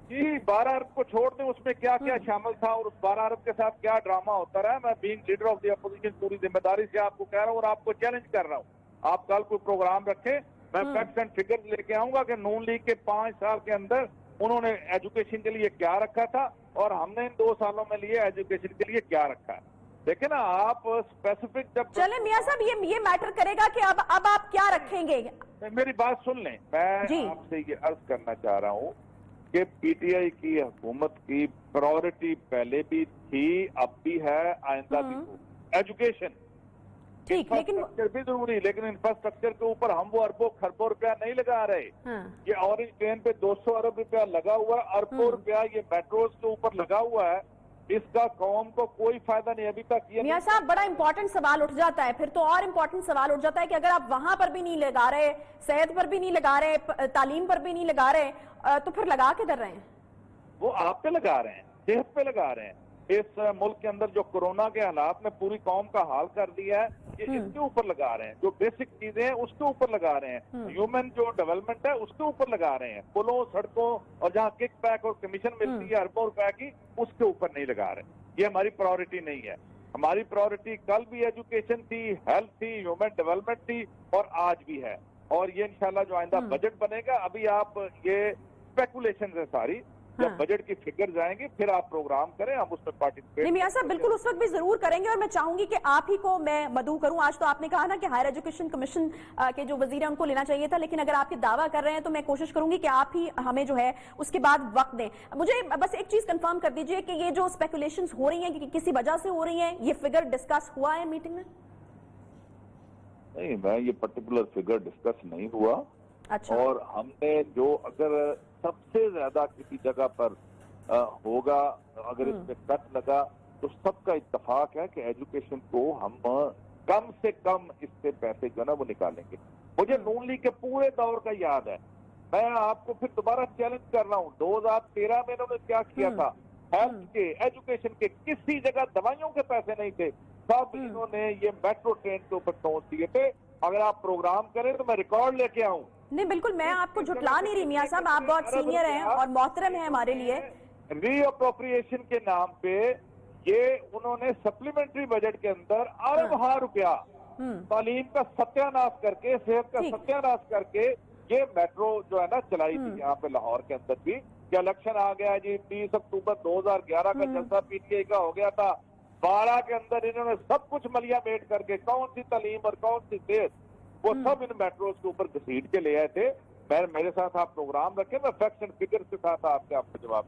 I: जी, 12 अरब को छोड़ दें, उसमें क्या क्या शामिल था और उस 12 अरब के साथ क्या ड्रामा होता रहा। मैं being leader of the opposition पूरी जिम्मेदारी से आपको कह रहा हूँ और आपको चैलेंज कर रहा हूँ। आप कल कोई प्रोग्राम रखें, मैं फैक्ट्स एंड फिगर्स लेके आऊंगा कि नून लीग के 5 साल के अंदर उन्होंने एजुकेशन के लिए क्या रखा था और हमने इन 2 सालों में लिए एजुकेशन के लिए क्या रखा है। देखे ना आप स्पेसिफिक जब
C: चले मियां साहब, ये मैटर करेगा कि अब आप क्या रखेंगे।
I: मेरी बात सुन लें। मैं आपसे ये अर्ज करना चाह रहा हूँ कि पीटीआई की हुकूमत की प्रायोरिटी पहले भी थी, अब भी है, आइंदा भी हो। एजुकेशन
C: ठीक, लेकिन
I: भी जरूरी, लेकिन इंफ्रास्ट्रक्चर के ऊपर हम वो अरबों खरबों रुपया नहीं लगा रहे। ये ऑरेंज ट्रेन पे 200 अरब रुपया लगा हुआ है, अरबों रुपया ये मेट्रोज के ऊपर लगा हुआ है। इसका कौम को कोई फायदा नहीं अभी तक। ये
C: मियां साहब, बड़ा इंपॉर्टेंट सवाल उठ जाता है फिर तो, और इंपॉर्टेंट सवाल उठ जाता है कि अगर आप वहां पर भी नहीं लगा रहे, सेहत पर भी नहीं लगा रहे, तालीम पर भी नहीं लगा रहे, तो फिर लगा किधर रहे हैं?
I: वो आप पे लगा रहे हैं, सेहत पे लगा रहे हैं। इस मुल्क के अंदर जो कोरोना के हालात ने पूरी कौम का हाल कर दिया है, ये इसके ऊपर लगा रहे हैं। जो बेसिक चीजें हैं उसके ऊपर लगा रहे हैं। ह्यूमन जो डेवलपमेंट है उसके ऊपर लगा रहे हैं। पुलों, सड़कों और जहाँ किक बैक और कमीशन मिलती है अरबों रुपए की, उसके ऊपर नहीं लगा रहे। ये हमारी प्रायोरिटी नहीं है। हमारी प्रायोरिटी कल भी एजुकेशन थी, हेल्थ थी, ह्यूमन डेवलपमेंट थी और आज भी है। और ये इंशाल्लाह जो आइंदा बजट बनेगा, अभी आप ये स्पेकुलेशन है सारी, जब बजट की फिगर जाएंगे फिर आप प्रोग्राम करें, हम उसमें पार्टिसिपेट।
C: नहीं मियां साहब, बिल्कुल उस वक्त भी जरूर करेंगे, और मैं चाहूंगी कि आप ही को मैं मदऊ करूं। आज तो आपने कहा ना कि हायर एजुकेशन कमीशन के जो वजीर हैं उनको लेना चाहिए था, लेकिन अगर आप ये दावा कर रहे हैं तो मैं कोशिश करूंगी कि आप ही हमें जो है उसके बाद वक्त दें। मुझे बस एक चीज कंफर्म कर दीजिए कि ये जो स्पेकुलेशंस हो रही हैं कि किसी वजह से हो रही हैं, ये फिगर डिस्कस हुआ है मीटिंग में?
I: नहीं, मैं ये पर्टिकुलर फिगर डिस्कस नहीं हुआ।
C: अच्छा।
I: और हमने जो अगर सबसे ज्यादा किसी जगह पर होगा, अगर इस पे कट लगा, तो सबका इत्तेफाक है कि एजुकेशन को हम कम से कम इससे पैसे जो है ना वो निकालेंगे। मुझे नून लीग के पूरे दौर का याद है। मैं आपको फिर दोबारा चैलेंज कर रहा हूँ, 2013 में इन्होंने क्या किया था, हेल्थ के, एजुकेशन के, किसी जगह दवाइयों के पैसे नहीं थे, सब इन्होंने ये मेट्रो ट्रेन के ऊपर पहुंच दिए थे। अगर आप प्रोग्राम करें तो मैं रिकॉर्ड लेके आऊं।
C: नहीं बिल्कुल, मैं आपको झुटला नहीं रही मियां साहब, आप बहुत सीनियर हैं और मोहतरम हैं हमारे लिए।
I: रीअप्रोप्रिएशन के नाम पे ये उन्होंने सप्लीमेंट्री बजट के अंदर अरब रुपया तालीम का सत्यानाश करके, सेहत का सत्यानाश करके ये मेट्रो जो है ना चलाई थी यहाँ पे लाहौर के अंदर भी। क्या इलेक्शन आ गया जी, 30 अक्टूबर 2011 का जलसा पीटीआई का हो गया था, 12 के अंदर इन्होंने सब कुछ मलिया मेट करके कौन सी तालीम और कौन सी सेहत वो सब इन मेट्रोज के ऊपर घसीट के ले आए थे। मेरे साथ आप प्रोग्राम रखें, मैं फैक्ट्स एंड फिगर्स के साथ आपको जवाब।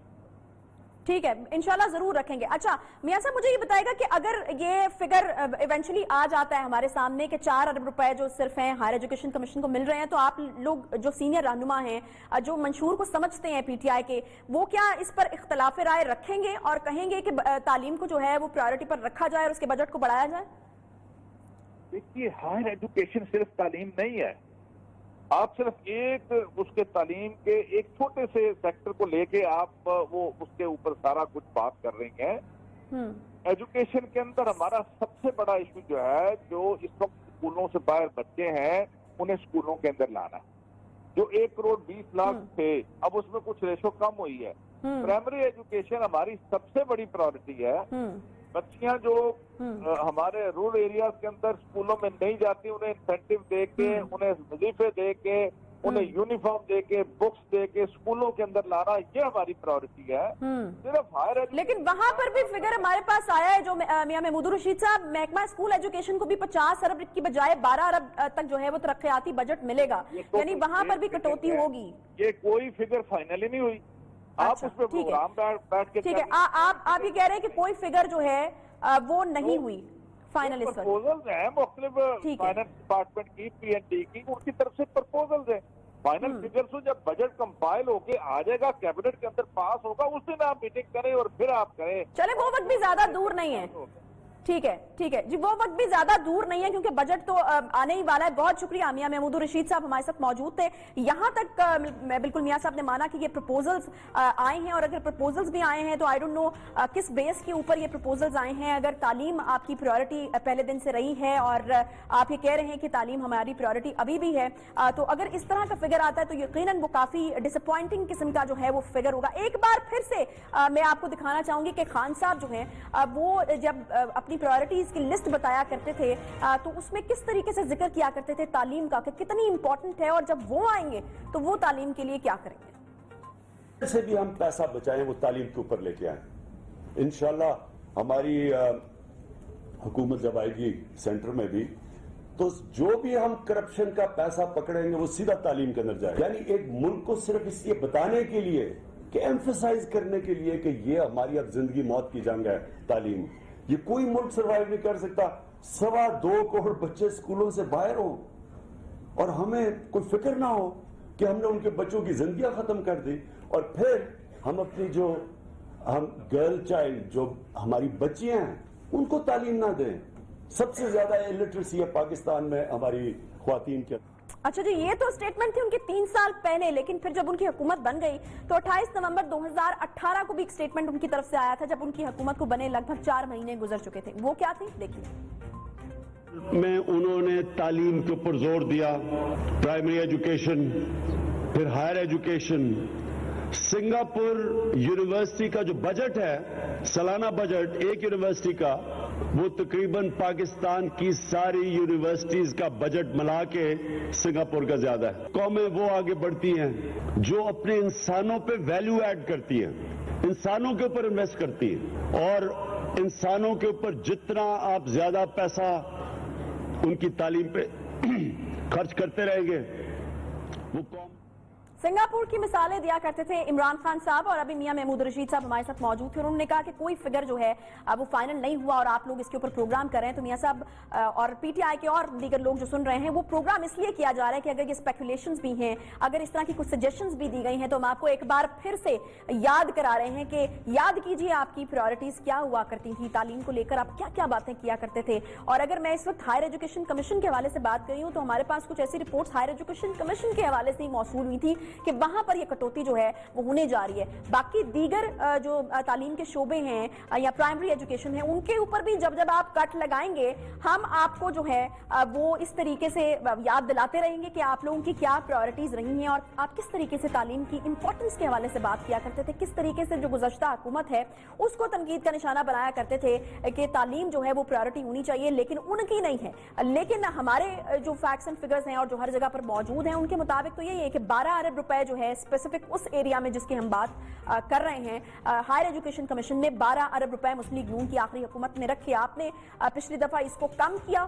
C: ठीक है, इंशाल्लाह जरूर रखेंगे। अच्छा मियां साहब, मुझे ये बताएगा कि अगर ये फिगर इवेंचुअली आ जाता है हमारे सामने कि 4 अरब रुपए जो सिर्फ हैं हायर एजुकेशन कमीशन को मिल रहे हैं, तो आप लोग जो सीनियर रहनुमा हैं, जो मंशूर को समझते हैं पीटीआई के, वो क्या इस पर इख्तलाफ राय रखेंगे और कहेंगे कि तालीम को जो है वो प्रायोरिटी पर रखा जाए और उसके बजट को बढ़ाया जाए?
I: देखिए, हायर एजुकेशन सिर्फ तालीम नहीं है। आप सिर्फ एक उसके तालीम के एक छोटे से सेक्टर को लेके आप वो उसके ऊपर सारा कुछ बात कर रही हैं। एजुकेशन के अंदर हमारा सबसे बड़ा इशू जो है, जो इस वक्त स्कूलों से बाहर बच्चे हैं उन्हें स्कूलों के अंदर लाना। जो 1 करोड़ 20 लाख थे, अब उसमें कुछ रेशो कम हुई है। प्राइमरी एजुकेशन हमारी सबसे बड़ी प्रायोरिटी है। बच्चियां जो हमारे रूरल एरियाज के अंदर स्कूलों में नहीं जाती, उन्हें इंसेंटिव दे के, उन्हें वजीफे दे के, उन्हें यूनिफॉर्म दे के, बुक्स दे के स्कूलों के अंदर लाना, ये हमारी प्रायोरिटी है। सिर्फ हायर, लेकिन
C: वहां पर भी फिगर हमारे पास आया है जो मियां महमूदुर रशीद साहब, महकमा स्कूल एजुकेशन को भी 50 अरब की बजाय 12 अरब तक जो है वो तरक्याती बजट मिलेगा, यानी वहां पर भी कटौती होगी।
I: ये कोई फिगर फाइनली नहीं हुई। आप उसमें प्रोग्राम बैठ के,
C: ठीक है, आप ये कह रहे हैं कि कोई फिगर जो है वो नहीं हुई फाइनल।
I: प्रपोजल्स हैं मुख्तलिफ फाइनेंस डिपार्टमेंट की, पीएनडी की, उनकी तरफ से प्रपोजल्स हैं। फाइनल फिगर्स जब बजट कंपाइल होके आ जाएगा, कैबिनेट के अंदर पास होगा, उस दिन आप मीटिंग करें और फिर आप करें।
C: चले, वो वक्त भी ज्यादा दूर नहीं है। ठीक है जी, वो वक्त भी ज्यादा दूर नहीं है क्योंकि बजट तो आने ही वाला है। बहुत शुक्रिया, मियां महमूदुर रशीद साहब हमारे साथ मौजूद थे। यहाँ तक बिल्कुल मियां साहब ने माना कि ये प्रपोजल्स आए हैं, और अगर प्रपोजल्स भी आए हैं तो आई डोंट नो किस बेस के ऊपर ये प्रपोजल्स आए हैं। अगर तालीम आपकी प्रायोरिटी पहले दिन से रही है और आप ये कह रहे हैं कि तालीम हमारी प्रायोरिटी अभी भी है, तो अगर इस तरह का फिगर आता है तो यकीनन वो काफी डिसअपॉइंटिंग किस्म का जो है वो फिगर होगा। एक बार फिर से मैं आपको दिखाना चाहूंगी कि खान साहब जो है वो जब अपनी प्रायोरिटीज की लिस्ट बताया करते थे तो उसमें किस तरीके से जिक्र किया करते थे तालीम का कि कितनी इंपॉर्टेंट है, और जब वो आएंगे तो वो तालीम के लिए क्या करेंगे।
G: से भी हम पैसा बचाएं वो तालीम के ऊपर लेके आए। इंशाल्लाह हमारी हुकूमत जब आएगी सेंटर में भी, तो जो भी हम करप्शन का पैसा पकड़ेंगे वो सीधा तालीम के अंदर जाएगा। यानी एक मुल्क को सिर्फ इसलिए बताने के लिए कि एम्फेसाइज करने के लिए कि ये हमारी अब जिंदगी मौत की जंग है तालीम, ये कोई मुल्क सर्वाइव नहीं कर सकता। 2.25 करोड़ बच्चे स्कूलों से बाहर हो और हमें कोई फिक्र ना हो कि हमने उनके बच्चों की जिंदगियां खत्म कर दी, और फिर हम अपनी जो हम गर्ल चाइल्ड जो हमारी बच्चियां हैं उनको तालीम ना दें। सबसे ज्यादा इलिटरेसी है पाकिस्तान में हमारी ख्वातीन के।
C: अच्छा जी, ये तो स्टेटमेंट थी उनके 3 साल पहले, लेकिन फिर जब उनकी हुकूमत बन गई तो 28 नवंबर 2018 को भी एक स्टेटमेंट उनकी तरफ से आया था, जब उनकी हुकूमत को बने लगभग 4 महीने गुजर चुके थे। वो क्या थी, देखिए।
F: में उन्होंने तालीम के ऊपर जोर दिया, प्राइमरी एजुकेशन, फिर हायर एजुकेशन। सिंगापुर यूनिवर्सिटी का जो बजट है, सालाना बजट एक यूनिवर्सिटी का वो तकरीबन पाकिस्तान की सारी यूनिवर्सिटीज का बजट मिला के सिंगापुर का ज्यादा है। कौमें वो आगे बढ़ती हैं जो अपने इंसानों पे वैल्यू ऐड करती हैं, इंसानों के ऊपर इन्वेस्ट करती हैं, और इंसानों के ऊपर जितना आप ज्यादा पैसा उनकी तालीम पे खर्च करते रहेंगे वो कौम।
C: सिंगापुर की मिसालें दिया करते थे इमरान खान साहब, और अभी मियां महमूद रशीद साहब हमारे साथ मौजूद थे। उन्होंने कहा कि कोई फिगर जो है वो फाइनल नहीं हुआ और आप लोग इसके ऊपर प्रोग्राम कर रहे हैं। तो मियां साहब और पीटीआई के और दीगर लोग जो सुन रहे हैं, वो प्रोग्राम इसलिए किया जा रहा है कि अगर ये स्पेकुलेशंस भी हैं, अगर इस तरह की कुछ सजेशंस भी दी गई हैं, तो हम आपको एक बार फिर से याद करा रहे हैं कि याद कीजिए आपकी प्रायोरिटीज क्या हुआ करती थी, तालीम को लेकर आप क्या क्या बातें किया करते थे। और अगर मैं इस वक्त हायर एजुकेशन कमीशन के हवाले से बात कर रही हूँ, तो हमारे पास कुछ ऐसी रिपोर्ट्स हायर एजुकेशन कमीशन के हवाले से ही मौसूल हुई थी कि वहां पर कटौती जो है वो होने जा रही है। बाकी दीगर जो तालीम के शोबे हैं या प्राइमरी एजुकेशन है, उनके ऊपर भी जब जब आप कट लगाएंगे, हम आपको जो है वो इस तरीके से याद दिलाते रहेंगे कि आप लोगों की क्या प्रायोरिटीज रही हैं और आप किस तरीके से तालीम की इंपॉर्टेंस के हवाले से बात किया करते थे, किस तरीके से जो गुज़श्ता हुकूमत है उसको तनकीद का निशाना बनाया करते थे कि तालीम जो है वो प्रायोरिटी होनी चाहिए, लेकिन उनकी नहीं है। लेकिन हमारे जो फैक्ट्स एंड फिगर्स हैं और जो हर जगह पर मौजूद हैं, उनके मुताबिक तो यही है कि 12 अरब रुपए जो है स्पेसिफिक उस एरिया में जिसकी हम बात कर रहे हैं, हायर एजुकेशन कमीशन ने 12 अरब रुपए मुस्लिम लीग की आखिरी हुकूमत ने रखे। आपने पिछली दफा इसको कम किया,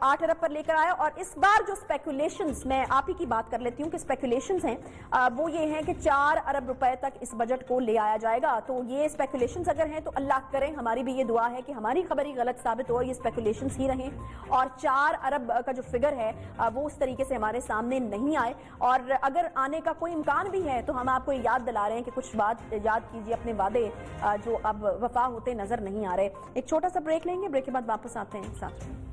C: 8 अरब पर लेकर आया, और इस बार जो स्पेकुलेशंस, मैं आप ही की बात कर लेती हूँ कि स्पेकुलेशंस हैं वो ये हैं कि 4 अरब रुपए तक इस बजट को ले आया जाएगा। तो ये स्पेकुलेशंस अगर हैं तो अल्लाह करें, हमारी भी ये दुआ है कि हमारी खबर ही गलत साबित हो और ये स्पेकुलेशंस ही रहें और 4 अरब का जो फिगर है वो उस तरीके से हमारे सामने नहीं आए। और अगर आने का कोई इम्कान भी है तो हम आपको याद दिला रहे हैं कि कुछ बात याद कीजिए, अपने वादे जो अब वफा होते नजर नहीं आ रहे। एक छोटा सा ब्रेक लेंगे, ब्रेक के बाद वापस आते हैं साथ।